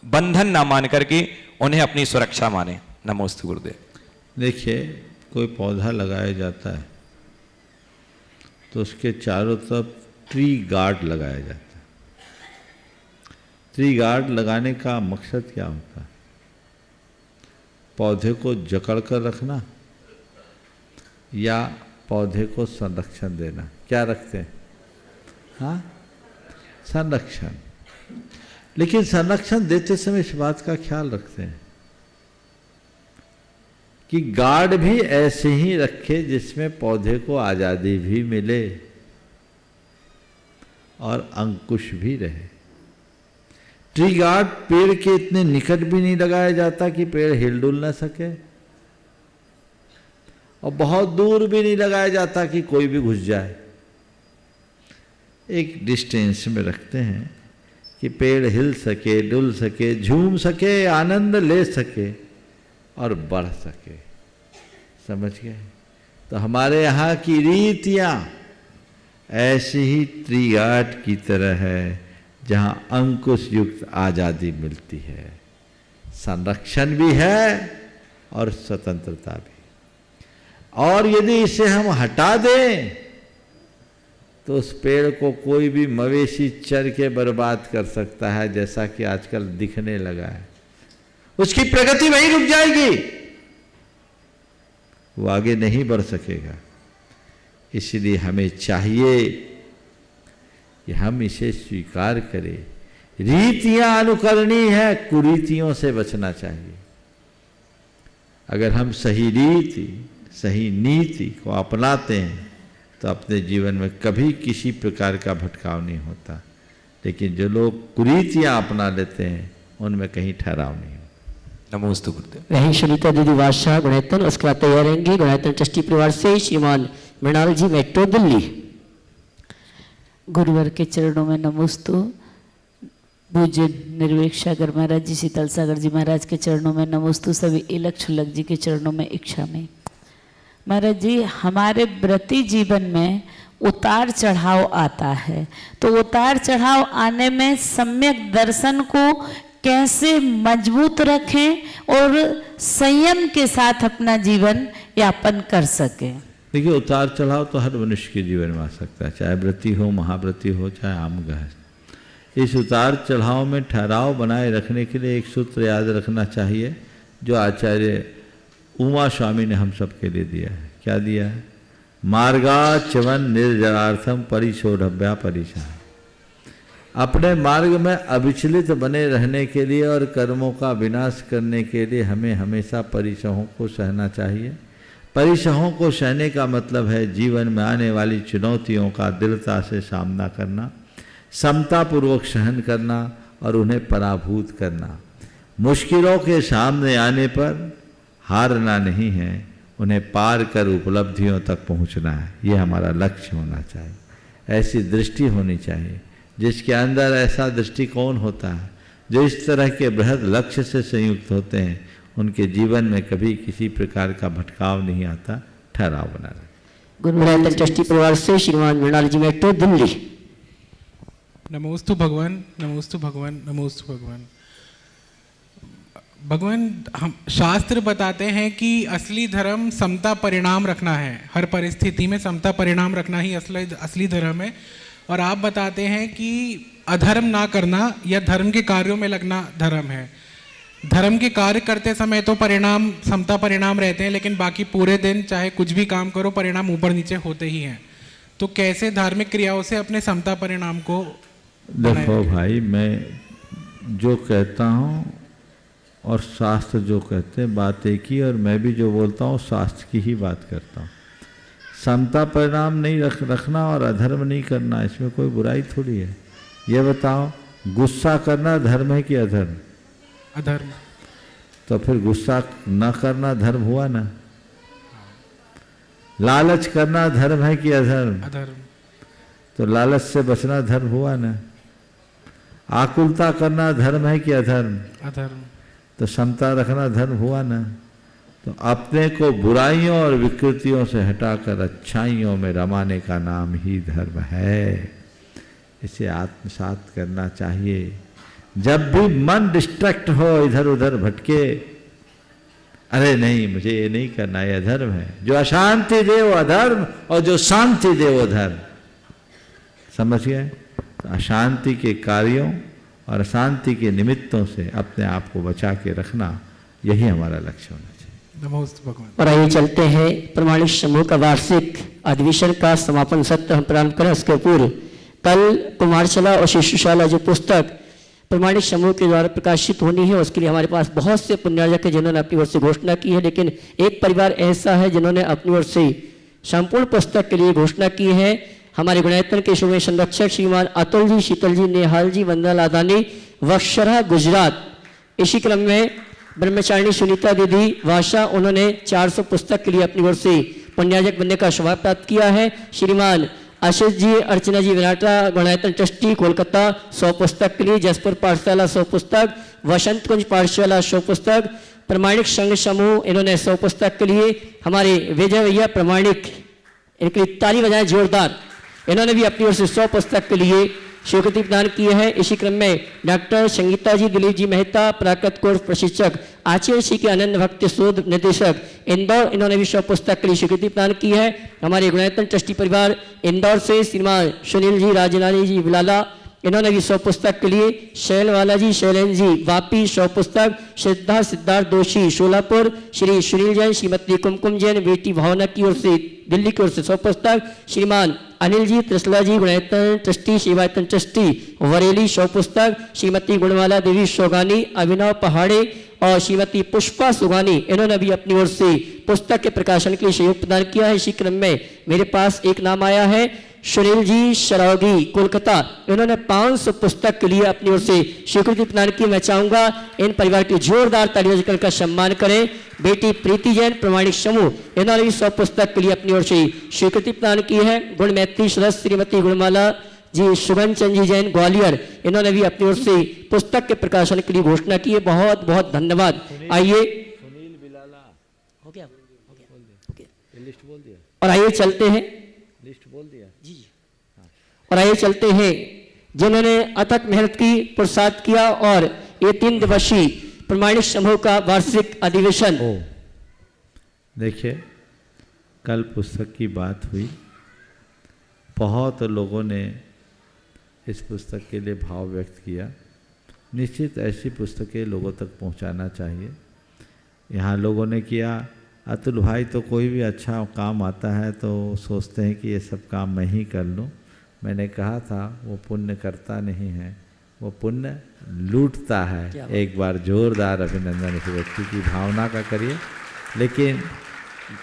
बंधन ना मान करके उन्हें अपनी सुरक्षा माने। नमोस्तु गुरुदेव। देखिए, कोई पौधा लगाया जाता है तो उसके चारों तरफ ट्री गार्ड लगाया जाता है। ट्री गार्ड लगाने का मकसद क्या होता है? पौधे को जकड़ कर रखना या पौधे को संरक्षण देना? क्या रखते हैं? हाँ, संरक्षण। लेकिन संरक्षण देते समय इस बात का ख्याल रखते हैं कि गार्ड भी ऐसे ही रखे जिसमें पौधे को आज़ादी भी मिले और अंकुश भी रहे। ट्री गार्ड पेड़ के इतने निकट भी नहीं लगाया जाता कि पेड़ हिलडुल ना सके, और बहुत दूर भी नहीं लगाया जाता कि कोई भी घुस जाए। एक डिस्टेंस में रखते हैं कि पेड़ हिल सके, डुल सके, झूम सके, आनंद ले सके और बढ़ सके। समझ गए? तो हमारे यहाँ की रीतियाँ ऐसी ही ट्री गार्ड की तरह है, जहाँ अंकुश युक्त आज़ादी मिलती है, संरक्षण भी है और स्वतंत्रता भी। और यदि इसे हम हटा दें तो उस पेड़ को कोई भी मवेशी चर के बर्बाद कर सकता है, जैसा कि आजकल दिखने लगा है। उसकी प्रगति वहीं रुक जाएगी, वो आगे नहीं बढ़ सकेगा। इसलिए हमें चाहिए कि हम इसे स्वीकार करें। रीतियां अनुकरणीय है, कुरीतियों से बचना चाहिए। अगर हम सही रीति, सही नीति को अपनाते हैं तो अपने जीवन में कभी किसी प्रकार का भटकाव नहीं होता। लेकिन जो लोग कुरीतियां अपना लेते हैं उनमें कहीं ठहराव नहीं होता। नमोस्तु गुरुदेव। वही सुनीता दीदी वाशा गुणायतन, उसके बाद तैयार रहेंगे गुणायतन ट्रस्टी परिवार से श्रीमान मृणाल जी, मेट्रो दिल्ली। गुरुवर के चरणों में नमोस्तु। पूज्य निर्वेक सागर महाराज जी, शीतल सागर जी महाराज के चरणों में नमोस्तु। सभी एलक छुल्लक जी के चरणों में इच्छा में। महाराज जी, हमारे व्रती जीवन में उतार चढ़ाव आता है, तो उतार चढ़ाव आने में सम्यक दर्शन को कैसे मजबूत रखें और संयम के साथ अपना जीवन यापन कर सकें? देखिए, उतार चढ़ाव तो हर मनुष्य के जीवन में आ सकता है, चाहे व्रती हो, महाव्रती हो, चाहे आम गृहस्थ। इस उतार चढ़ाव में ठहराव बनाए रखने के लिए एक सूत्र याद रखना चाहिए, जो आचार्य उमा स्वामी ने हम सबके लिए दिया है। क्या दिया है? मार्गाचवन निर्जरार्थम परिशोधव्या परिशा। अपने मार्ग में अविचलित बने रहने के लिए और कर्मों का विनाश करने के लिए हमें हमेशा परिसहों को सहना चाहिए। परिसहों को सहने का मतलब है जीवन में आने वाली चुनौतियों का दृढ़ता से सामना करना, समतापूर्वक सहन करना और उन्हें पराभूत करना। मुश्किलों के सामने आने पर हारना नहीं है, उन्हें पार कर उपलब्धियों तक पहुंचना है, ये हमारा लक्ष्य होना चाहिए। ऐसी दृष्टि होनी चाहिए। जिसके अंदर ऐसा दृष्टिकोण होता है, जो इस तरह के बृहद लक्ष्य से संयुक्त होते हैं, उनके जीवन में कभी किसी प्रकार का भटकाव नहीं आता, ठहराव बना रहे। गुरुनाथ ट्रस्टी परिवार से श्रीमान मृणाल जी मेट्रो, दिल्ली। नमोस्तु भगवान, नमोस्तु भगवान, नमोस्तु भगवान। भगवान, हम शास्त्र बताते हैं कि असली धर्म समता परिणाम रखना है, हर परिस्थिति में समता परिणाम रखना ही असली धर्म है। और आप बताते हैं कि अधर्म ना करना या धर्म के कार्यों में लगना धर्म है। धर्म के कार्य करते समय तो परिणाम समता परिणाम रहते हैं, लेकिन बाकी पूरे दिन चाहे कुछ भी काम करो परिणाम ऊपर नीचे होते ही हैं। तो कैसे धार्मिक क्रियाओं से अपने समता परिणाम को देखो भाई, मैं जो कहता हूँ और शास्त्र जो कहते हैं बात एक ही, और मैं भी जो बोलता हूँ शास्त्र की ही बात करता हूँ। समता परिणाम नहीं रखना और अधर्म नहीं करना, इसमें कोई बुराई थोड़ी है। ये बताओ, गुस्सा करना धर्म है कि अधर्म? अधर्म। तो फिर गुस्सा न करना धर्म हुआ ना? लालच करना धर्म है कि अधर्म? अधर्म। तो लालच से बचना धर्म हुआ ना? आकुलता करना धर्म है कि अधर्म? अधर्म। तो समता रखना धर्म हुआ ना? तो अपने को बुराइयों और विकृतियों से हटाकर अच्छाइयों में रमाने का नाम ही धर्म है। इसे आत्मसात करना चाहिए। जब भी मन डिस्ट्रैक्ट हो, इधर उधर भटके, अरे नहीं मुझे ये नहीं करना, ये अधर्म है। जो अशांति दे वो अधर्म, और जो शांति दे वो धर्म। समझ गए? तो अशांति के कार्यों और अशांति के निमित्तों से अपने आप को बचा के रखना, यही हमारा लक्ष्य होना चाहिए। नमोस्तु भगवान। और आइए चलते हैं प्रमाणिक समूह का वार्षिक अधिवेशन का समापन सत्र हम प्रारंभ करें। उसके पूर्व कल कुमारशाला और शिशुशाला जो पुस्तक प्रमाणिक समूह के द्वारा प्रकाशित होनी है, उसके लिए हमारे पास बहुत से पुण्यार्जक हैं जिन्होंने अपनी ओर से घोषणा की है, लेकिन एक परिवार ऐसा है जिन्होंने अपनी ओर से संपूर्ण पुस्तक के लिए घोषणा की है। हमारे गुणायतन के शुभ संरक्षक श्रीमान अतुल जी, शीतल जी, नेहाल जी, वंदना लादानी, वक्षरा, गुजरात। इसी क्रम में ब्रह्मचारिणी सुनीता दीदी वाशा, उन्होंने 400 पुस्तक के लिए अपनी ओर से पुण्यार्जक बनने का सौभाग्य प्राप्त किया है। श्रीमान आशीष जी, अर्चना जी विराटा, गुणायतन ट्रस्टी कोलकाता 100 पुस्तक के लिए, जसपुर पाठशाला 100 पुस्तक, वसंत कुंज पाठशाला 100 पुस्तक, प्रमाणिक संघ समूह इन्होंने 100 पुस्तक के लिए, हमारे विजय भैया प्रमाणिक, इनके लिए ताली बजाएं जोरदार, इन्होंने भी अपनी ओर से 100 पुस्तक के लिए स्वीकृति प्रदान की है। इसी क्रम में डॉक्टर संगीता जी, दिलीप जी मेहता, प्राकृत कोर्स प्रशिक्षक, आचार्य श्री के आनंद भक्ति शोध निदेशक इंदौर, इन्होंने भी 100 पुस्तक के लिए स्वीकृति प्रदान की है। हमारे गुणायतन ट्रस्टी परिवार इंदौर से श्रीमान सुनील जी, राजनानी जी विलाला, इन्होंने भी 100 पुस्तक के लिए, शैलवाला जी, शैलेन जी वापी 100 पुस्तक, सिद्धार्थ दोषी सोलापुर, श्री सुनील जैन, श्रीमती कुमकुम जैन बेटी भावना की ओर से दिल्ली की ओर से 100 पुस्तक, श्रीमान अनिल जी त्रिशला जी गुणायतन ट्रस्टी, शिवायतन ट्रस्टी वरेली 100 पुस्तक, श्रीमती गुणमाला देवी सोगानी, अभिनव पहाड़े और श्रीमती पुष्पा सुगानी, इन्होंने भी अपनी ओर से पुस्तक के प्रकाशन के लिए सहयोग प्रदान किया है। इसी क्रम में मेरे पास एक नाम आया है, सुनील जी शरौगी कोलकाता, इन्होंने 500 पुस्तक के लिए अपनी ओर से स्वीकृति प्रदान की। मैं चाहूंगा इन परिवार की जोरदार तालियों से का सम्मान करें। बेटी प्रीति जैन प्रमाणिक समूह, इन्होंने भी 100 पुस्तक के लिए अपनी ओर से स्वीकृति प्रदान की है। गुण मैत्री सदस्य श्रीमती गुणमाला जी, सुगन चंद जी जैन ग्वालियर, इन्होंने भी अपनी ओर से पुस्तक के प्रकाशन के लिए घोषणा की है। बहुत बहुत धन्यवाद। आइए हो गया लिस्ट बोल दिया, और आइए चलते हैं लिस्ट बोल दिया जी, और आइए चलते हैं जिन्होंने अथक मेहनत की, पुरुषार्थ किया, और ये 3 दिवसीय प्रमाणिक समूह का वार्षिक अधिवेशन। देखिए, कल पुस्तक की बात हुई, बहुत लोगों ने इस पुस्तक के लिए भाव व्यक्त किया। निश्चित ऐसी पुस्तकें लोगों तक पहुंचाना चाहिए। यहाँ लोगों ने किया, अतुल भाई तो कोई भी अच्छा काम आता है तो सोचते हैं कि ये सब काम मैं ही कर लूँ। मैंने कहा था वो पुण्य करता नहीं है, वो पुण्य लूटता है। एक बार जोरदार अभिनंदन इस व्यक्ति की भावना का करिए। लेकिन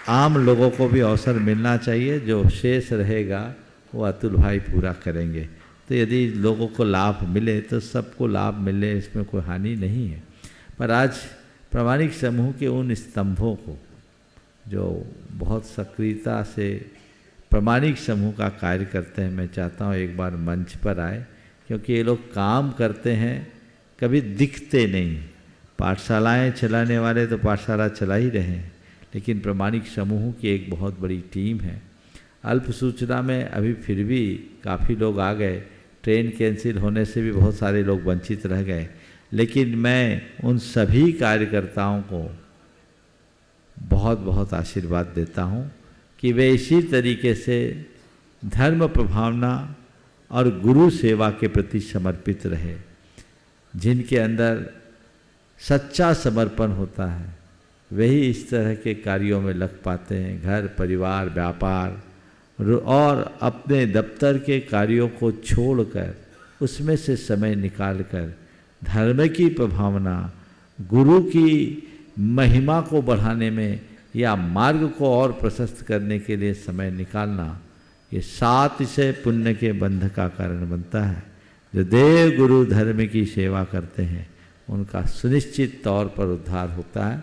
आम लोगों को भी अवसर मिलना चाहिए, जो शेष रहेगा वो अतुल भाई पूरा करेंगे। तो यदि लोगों को लाभ मिले तो सबको लाभ मिले, इसमें कोई हानि नहीं है। पर आज प्रमाणिक समूह के उन स्तंभों को जो बहुत सक्रियता से प्रामाणिक समूह का कार्य करते हैं, मैं चाहता हूँ एक बार मंच पर आए, क्योंकि ये लोग काम करते हैं, कभी दिखते नहीं। पाठशालाएं चलाने वाले तो पाठशाला चला ही रहे हैं, लेकिन प्रामाणिक समूह की एक बहुत बड़ी टीम है। अल्प सूचना में अभी फिर भी काफ़ी लोग आ गए, ट्रेन कैंसिल होने से भी बहुत सारे लोग वंचित रह गए, लेकिन मैं उन सभी कार्यकर्ताओं को बहुत बहुत आशीर्वाद देता हूँ कि वे इसी तरीके से धर्म प्रभावना और गुरु सेवा के प्रति समर्पित रहे। जिनके अंदर सच्चा समर्पण होता है वही इस तरह के कार्यों में लग पाते हैं। घर परिवार व्यापार और अपने दफ्तर के कार्यों को छोड़कर उसमें से समय निकालकर धर्म की प्रभावना, गुरु की महिमा को बढ़ाने में या मार्ग को और प्रशस्त करने के लिए समय निकालना, ये साथ से पुण्य के बंध का कारण बनता है। जो देव गुरु धर्म की सेवा करते हैं उनका सुनिश्चित तौर पर उद्धार होता है।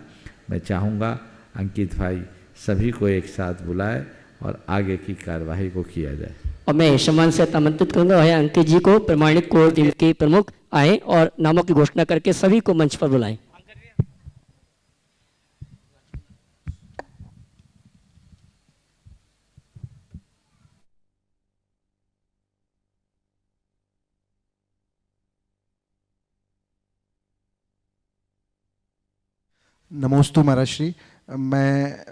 मैं चाहूँगा अंकित भाई सभी को एक साथ बुलाए और आगे की कार्यवाही को किया जाए। और मैं सम्मान से आमंत्रित करूंगा भाई अंकित जी को, प्रमाणिक कोर टीम के प्रमुख आए और नामों की घोषणा करके सभी को मंच पर बुलाएं। नमोस्तु महाराज श्री। मैं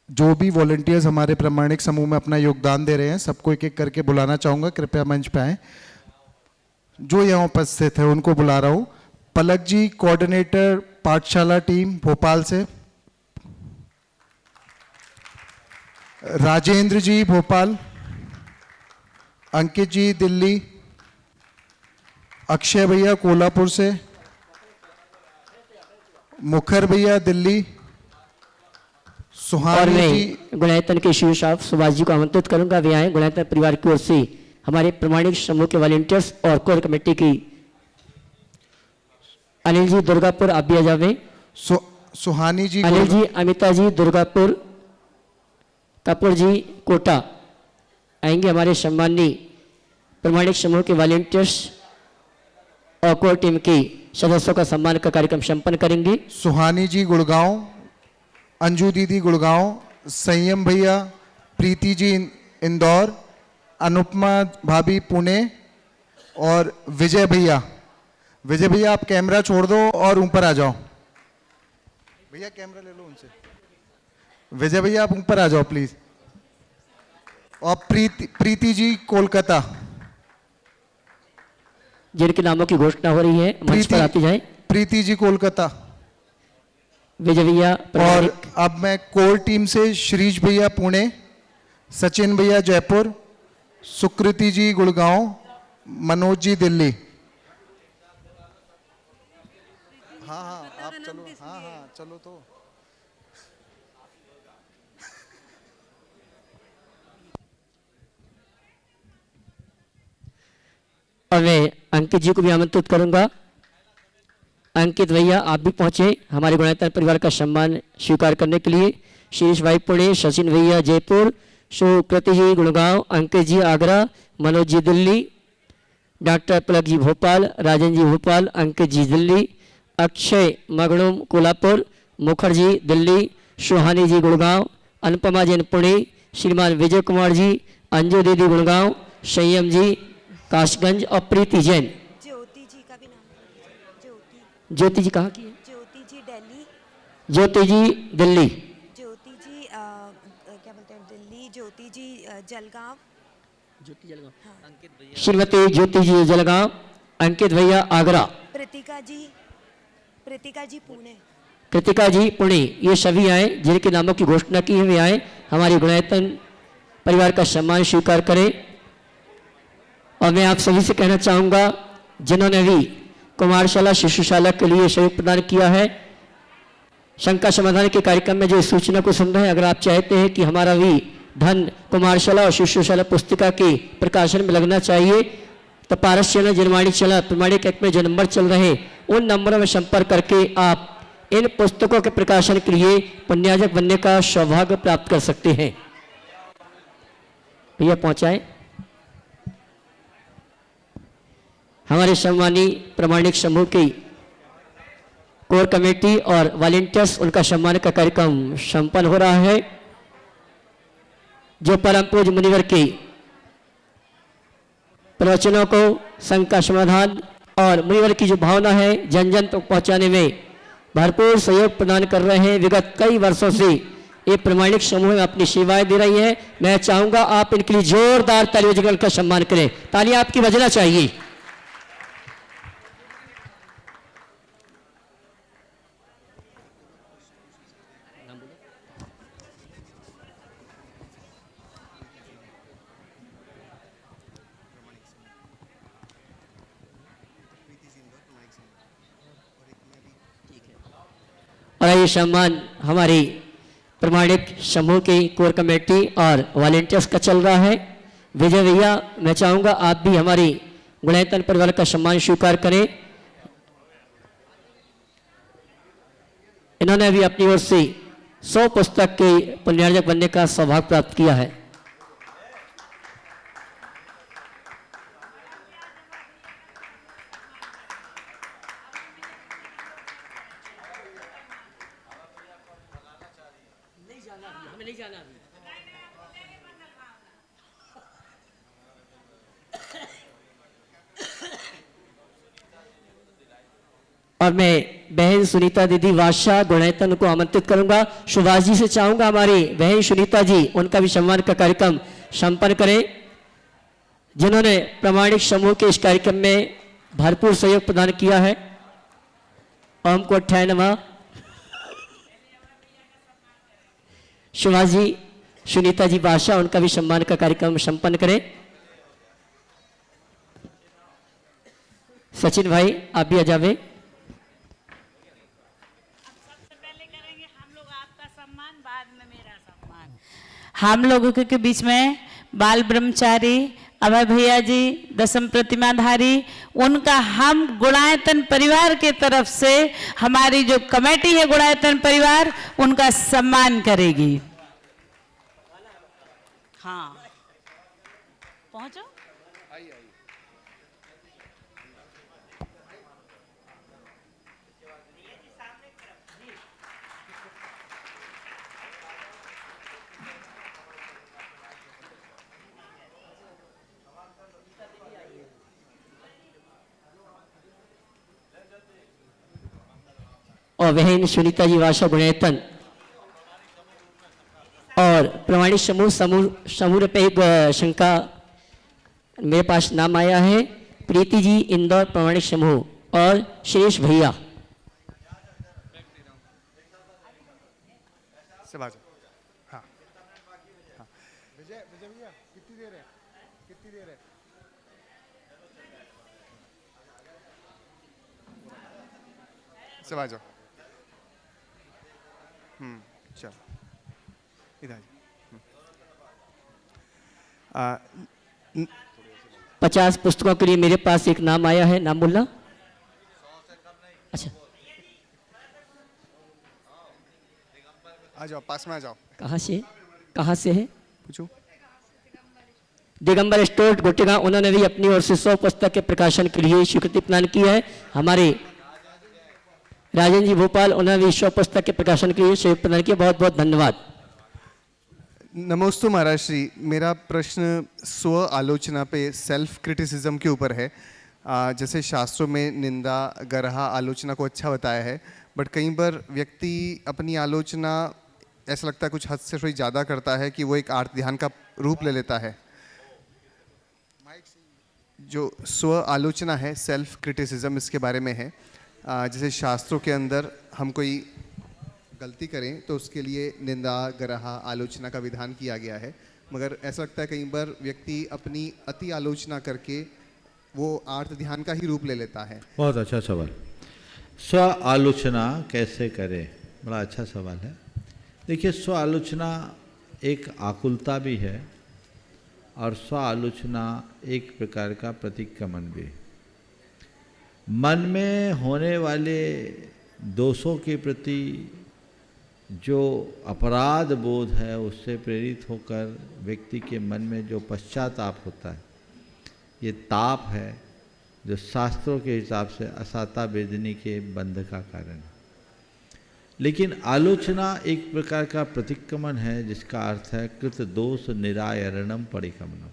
जो भी वॉलंटियर्स हमारे प्रामाणिक समूह में अपना योगदान दे रहे हैं सबको एक एक करके बुलाना चाहूँगा। कृपया मंच पे आएँ। जो यहाँ उपस्थित है उनको बुला रहा हूँ। पलक जी, कोऑर्डिनेटर पाठशाला टीम भोपाल से। राजेंद्र जी भोपाल। अंकित जी दिल्ली। अक्षय भैया कोल्हापुर से। मुखर भैया दिल्ली। और सुहानी मैं जी गुणायतन के शिव साहब सुभाष जी को आमंत्रित करूंगा। वे आए गुणायतन परिवार की ओर से हमारे प्रमाणिक समूह के वॉलंटियर्स और कोर कमेटी की। अनिल जी दुर्गापुर आप भी आ जावे। सुहानी जी अनिल जी, अमिता जी दुर्गापुर, कपूर जी कोटा आएंगे। हमारे सम्माननीय प्रमाणिक समूह के वॉलंटियर्स और कोर टीम की सदस्यों का सम्मान का कार्यक्रम संपन्न करेंगे। सुहानी जी गुड़गांव। अंजू दीदी गुड़गांव। संयम भैया, प्रीति जी इंदौर, अनुपमा भाभी पुणे और विजय भैया। विजय भैया आप कैमरा छोड़ दो और ऊपर आ जाओ। भैया कैमरा ले लो उनसे। विजय भैया आप ऊपर आ जाओ प्लीज। और प्रीति जी कोलकाता। जिनके नामों की घोषणा हो रही है मंच पर आती जाए। प्रीति जी कोलकाता। विजय भैया। और अब मैं कोर टीम से श्रीज भैया पुणे, सचिन भैया जयपुर, सुकृति जी गुड़गांव, मनोज जी दिल्ली। हाँ आप चलो। हाँ चलो तो। और मैं अंकित जी को भी आमंत्रित करूंगा। अंकित भैया आप भी पहुंचे हमारे गुणायतन परिवार का सम्मान स्वीकार करने के लिए। शीर्ष भाई पुणे, सचिन भैया जयपुर, सुकृति जी गुड़गांव, अंकित जी आगरा, मनोज जी दिल्ली, डॉक्टर पलक जी भोपाल, राजन जी भोपाल, अंकित जी दिल्ली, अक्षय मगड़ुम कोल्हापुर, मुखर्जी दिल्ली, सुहानी जी गुड़गांव, अनुपमा जैन पुणे, श्रीमान विजय कुमार जी, अंजू दीदी गुड़गांव, संयम जी काशगंज और प्रीति जैन। ज्योति जी कहाँ की है? ज्योति जी दिल्ली। ज्योति जी दिल्ली। ज्योति जी क्या बोलते हैं दिल्ली। ज्योति जी जलगांव। ज्योति जलगांव। हाँ। श्रीमती ज्योति जी जलगांव, अंकित भैया आगरा। कृतिका जी पुणे। कृतिका जी पुणे। ये सभी आए जिनके नामों की घोषणा की है वे आए हमारे गुणायतन परिवार का सम्मान स्वीकार करें। और मैं आप सभी से कहना चाहूँगा जिन्होंने भी कुमारशाला शिशुशाला के लिए सहयोग प्रदान किया है, शंका समाधान के कार्यक्रम में जो सूचना को सुन रहे हैं, अगर आप चाहते हैं कि हमारा भी धन कुमारशाला और शिशुशाला पुस्तिका के प्रकाशन में लगना चाहिए तो पारस चैनल, जनवाणी चैनल, प्रमाणिक एक्ट में जो नंबर चल रहे हैं उन नंबरों में संपर्क करके आप इन पुस्तकों के प्रकाशन के लिए पुण्यार्जक बनने का सौभाग्य प्राप्त कर सकते हैं। भैया पहुंचाए। हमारे सम्मानी प्रामाणिक समूह की कोर कमेटी और वॉलंटियर्स, उनका सम्मान का कार्यक्रम संपन्न हो रहा है। जो परम पूज्य मुनिवर की प्रवचनों को, शंका समाधान और मुनिवर की जो भावना है जन जन तक पहुंचाने में भरपूर सहयोग प्रदान कर रहे हैं। विगत कई वर्षों से ये प्रामाणिक समूह में अपनी सेवाएं दे रही है। मैं चाहूंगा आप इनके लिए जोरदार तालियों बजाकर का सम्मान करें। तालियां आपकी बजना चाहिए। और ये सम्मान हमारी प्रामाणिक समूह की कोर कमेटी और वॉलंटियर्स का चल रहा है। विजय भैया, मैं चाहूँगा आप भी हमारी गुणायतन परिवार का सम्मान स्वीकार करें। इन्होंने भी अपनी ओर से 100 पुस्तक के पुण्यार्जक बनने का सौभाग्य प्राप्त किया है। और मैं बहन सुनीता दीदी वाशा गुणायतन को आमंत्रित करूंगा। सुभाष जी से चाहूंगा हमारी बहन सुनीता जी, उनका भी सम्मान का कार्यक्रम संपन्न करें, जिन्होंने प्रामाणिक समूह के इस कार्यक्रम में भरपूर सहयोग प्रदान किया है। ओम कोट्ठाय नमः। सुभाष जी, सुनीता जी वाशा, उनका भी सम्मान का कार्यक्रम संपन्न करें। सचिन भाई, आप भी आ जावे। हम लोगों के बीच में बाल ब्रह्मचारी अभय भैया जी, दसम प्रतिमाधारी, उनका हम गुणायतन परिवार के तरफ से हमारी जो कमेटी है गुणायतन परिवार, उनका सम्मान करेगी। हाँ, पहुंचो। और बहन सुनीता जी वाशा गुणायतन और प्रामाणिक समूह पे एक शंका मेरे पास नाम आया है। प्रीति जी इंदौर प्रामाणिक समूह और शेष भैया। हाँ। विजय भैया कितनी देर है? सब आ जाओ। चलो इधर। 50 पुस्तकों के लिए मेरे पास एक नाम आया है। नाम बोलना। अच्छा, आ जाओ, पास में आ जाओ। कहाँ से है? पूछो। दिगंबर स्टोर गोटेगांव, उन्होंने भी अपनी ओर से 100 पुस्तक के प्रकाशन के लिए स्वीकृति प्रदान की है। हमारे राजन जी भोपाल, उन्होंने भी 100 पुस्तक के प्रकाशन के लिए सहयोग प्रदान किया। बहुत बहुत धन्यवाद। नमोस्तु महाराज श्री, मेरा प्रश्न स्व आलोचना पे, सेल्फ क्रिटिसिज्म के ऊपर है। जैसे शास्त्रों में निंदा, गरहा, आलोचना को अच्छा बताया है, बट कई बार व्यक्ति अपनी आलोचना ऐसा लगता है कुछ हद से थोड़ी ज़्यादा करता है कि वो एक आर्त ध्यान का रूप ले लेता है। जो स्व आलोचना है, सेल्फ क्रिटिसिज्म, इसके बारे में है। जैसे शास्त्रों के अंदर हम कोई गलती करें तो उसके लिए निंदा, गरहा, आलोचना का विधान किया गया है, मगर ऐसा लगता है कई बार व्यक्ति अपनी अति आलोचना करके वो आर्त ध्यान का ही रूप ले लेता है। बहुत अच्छा सवाल। स्व आलोचना कैसे करें, बड़ा अच्छा सवाल है। देखिए, स्व आलोचना एक आकुलता भी है और स्व आलोचना एक प्रकार का प्रतिक्रमण भी। मन में होने वाले दोषों के प्रति जो अपराध बोध है उससे प्रेरित होकर व्यक्ति के मन में जो पश्चाताप होता है, ये ताप है जो शास्त्रों के हिसाब से असाता वेदनी के बंध का कारण है। लेकिन आलोचना एक प्रकार का प्रतिक्रमण है जिसका अर्थ है कृत दोष निरायरणम परिक्रमणम,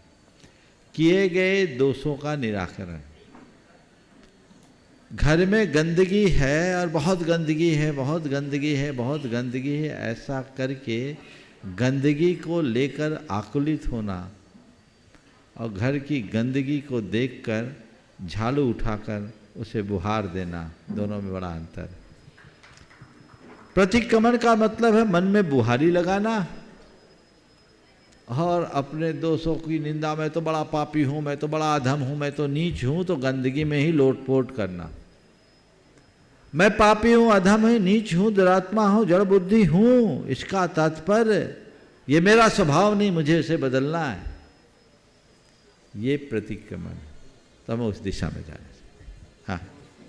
किए गए दोषों का निराकरण। घर में गंदगी है और बहुत गंदगी है, बहुत गंदगी है, बहुत गंदगी है, ऐसा करके गंदगी को लेकर आकुलित होना और घर की गंदगी को देखकर झाड़ू उठाकर उसे बुहार देना, दोनों में बड़ा अंतर है। प्रतिक्रमण का मतलब है मन में बुहारी लगाना और अपने दोषों की निंदा, मैं तो बड़ा पापी हूँ, मैं तो बड़ा अधम हूँ, मैं तो नीच हूँ, तो गंदगी में ही लोटपोट करना। मैं पापी हूँ, अधम हूँ, नीच हूँ, दुरात्मा हूँ, जड़ बुद्धि हूँ, इसका तात्पर्य ये मेरा स्वभाव नहीं, मुझे इसे बदलना है। ये प्रतिक्रमण, तो हमें उस दिशा में जाने से। हाँ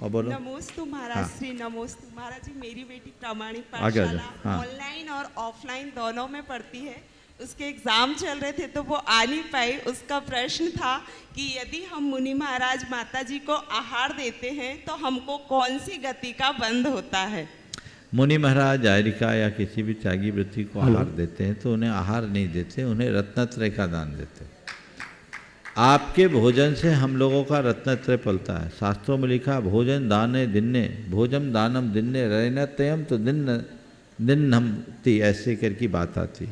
और बोलो। नमोस्तु महाराज। हाँ। श्री नमोस्तु महाराज जी। मेरी बेटी प्रामाणिक आगे आ जाओ। पाठशाला हाँ। ऑनलाइन और ऑफलाइन दोनों में पढ़ती है। उसके एग्ज़ाम चल रहे थे तो वो आ नहीं पाई। उसका प्रश्न था कि यदि हम मुनि महाराज माता जी को आहार देते हैं तो हमको कौन सी गति का बंध होता है? मुनि महाराज आयरिका या किसी भी त्यागी वृत्ति को आहार देते हैं तो उन्हें आहार नहीं देते, उन्हें रत्नत्रय का दान देते हैं। आपके भोजन से हम लोगों का रत्नत्रय पलता है। शास्त्रों में लिखा भोजन दाने दिन्ने, भोजम दानम दिन्ने रैनत्यम तो दिन हमती, ऐसे करके बात आती।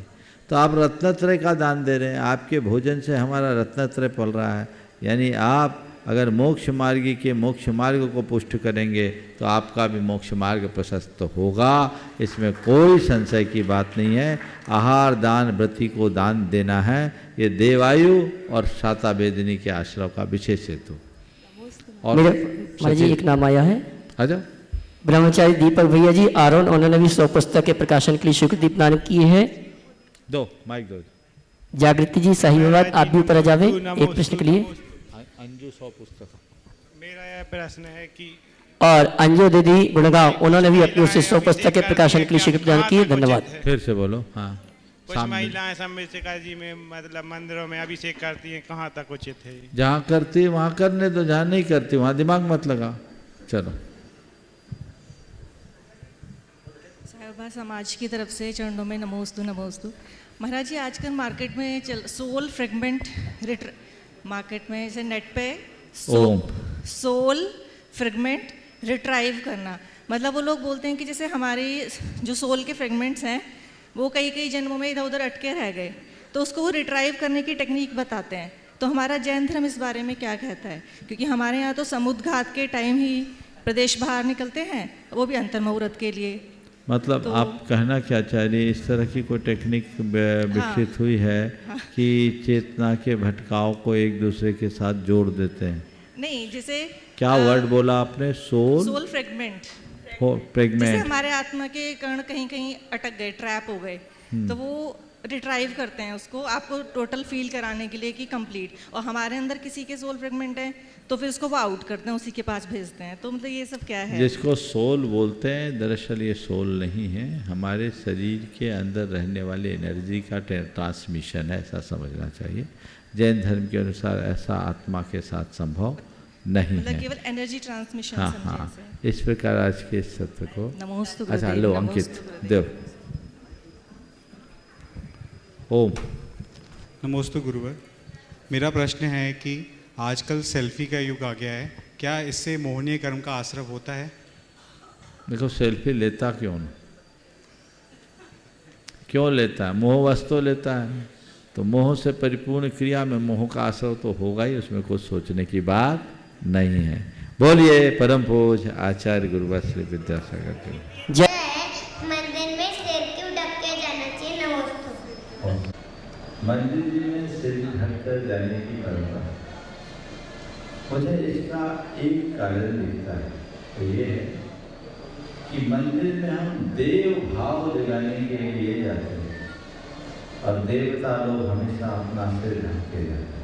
तो आप रत्नत्रय का दान दे रहे हैं, आपके भोजन से हमारा रत्नत्रय पल रहा है। यानी आप अगर मोक्ष मार्गी के मोक्ष मार्ग को पुष्ट करेंगे तो आपका भी मोक्ष मार्ग प्रशस्त होगा, इसमें कोई संशय की बात नहीं है। आहार दान वृत्ति को दान देना है, ये देवायु और शाता वेदिनी के आश्रम का विशेष हेतु। और महाराज जी एक नाम आया है, आजा। ब्रह्मचारी दीपक भैया जी आरोन, उन्होंने भी 100 पुस्तक के प्रकाशन के लिए स्वीकृति प्रदान की है। दो माइक दो। जागृति जी साहिबाबाद, आप भी ऊपर आ जावे एक प्रश्न के लिए। अंजू 100 पुस्तक। मेरा यह प्रश्न है कि और अंजू दीदी गुड़गांव, उन्होंने भी अपनी 100 पुस्तक के प्रकाशन के लिए स्वीकृति प्रदान की है। धन्यवाद। फिर से बोलो। हाँ। कुछ महिलाएं संवेशिका जी में मतलब मंदिरों में अभिषेक करती हैं, कहाँ तक उचित है? जहाँ करती है वहाँ करने दो, जहाँ नहीं करती वहाँ दिमाग मत लगा। चलो। साहिबा समाज की तरफ से चरणों में नमोस्तु नमोस्तु। महाराज जी आजकल मार्केट में सोल फ्रेगमेंट मार्केट में जैसे नेट पे सोल फ्रेगमेंट रिट्राइव करना, मतलब वो लोग बोलते हैं कि जैसे हमारी जो सोल के फ्रेगमेंट्स हैं वो कई कई जन्मों में इधर उधर अटके रह गए, तो उसको वो रिट्राइव करने की टेक्निक बताते हैं। तो हमारा जैन धर्म इस बारे में क्या कहता है? क्योंकि हमारे यहाँ तो समुद्घात के टाइम ही प्रदेश बाहर निकलते हैं, वो भी अंतर मुहूर्त के लिए। मतलब तो आप कहना क्या चाह रही है, इस तरह की कोई टेक्निक विकसित हुई है कि चेतना के भटकाव को एक दूसरे के साथ जोड़ देते हैं? नहीं, जैसे क्या वर्ड बोला आपने? Soul fragment. जैसे हमारे आत्मा के कण कहीं कहीं अटक गए, ट्रैप हो गए, तो वो रिट्राइव करते हैं उसको आपको टोटल फील कराने के लिए कि कंप्लीट। और हमारे अंदर किसी के सोल फ्रेगमेंट है तो फिर उसको वो आउट करते हैं, उसी के पास भेजते हैं। तो मतलब ये सब क्या है? जिसको सोल बोलते हैं, दरअसल ये सोल नहीं है, हमारे शरीर के अंदर रहने वाली एनर्जी का ट्रांसमिशन है, ऐसा समझना चाहिए। जैन धर्म के अनुसार ऐसा आत्मा के साथ संभव नहीं मतलब है, केवल एनर्जी ट्रांसमिशन। हाँ हाँ, इस प्रकार आज के इस सत्र को नमोस्तु। अच्छा लो अंकित देव। ओम नमोस्तु गुरुवर। मेरा प्रश्न है कि आजकल सेल्फी का युग आ गया है, क्या इससे मोहनीय कर्म का आश्रय होता है? देखो सेल्फी लेता क्यों लेता है? मोहवश तो लेता है, तो मोह से परिपूर्ण क्रिया में मोह का आश्रय तो होगा ही, उसमें कुछ सोचने की बात नहीं है। बोलिए परम पूज्य आचार्य गुरुवर श्री विद्यासागर जी। जय। मंदिर में सिर क्यों ढक के जाना चाहिए? नमस्ते। मंदिर में सिर ढक कर जाने की परंपरा, मुझे इसका एक कारण दिखता है, तो ये है कि मंदिर में हम देव भाव दिलाने के लिए जाते हैं और देवता लोग हमेशा अपना सिर ढक के जाते हैं,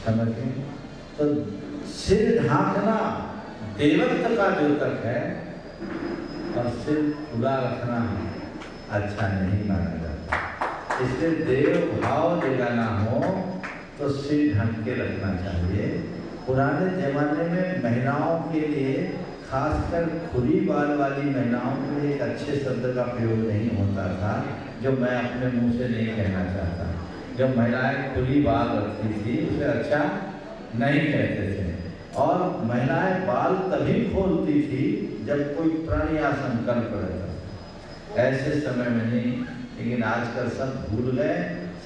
समझ गए? तो सिर ढांकना देवत्व का द्योतक है, और सिर खुला रखना अच्छा नहीं माना जाता। इसलिए देव भाव जगाना हो तो सिर ढक के रखना चाहिए। पुराने ज़माने में महिलाओं के लिए, खासकर खुली बाल वाली महिलाओं के लिए एक अच्छे शब्द का प्रयोग नहीं होता था, जो मैं अपने मुंह से नहीं कहना चाहता। जब महिलाएं खुली बाल रखती थी उसे अच्छा नहीं कहते थे। और महिलाएं बाल तभी खोलती थी जब कोई प्राणायाम कर पड़ता था, ऐसे समय में नहीं। लेकिन आजकल सब भूल गए,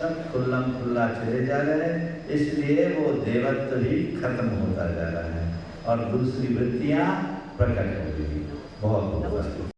सब खुल्लम खुल्ला चले जा रहे हैं, इसलिए वो देवत्व भी खत्म होता जा रहा है और दूसरी वृत्तियाँ प्रकट हो गई। बहुत बहुत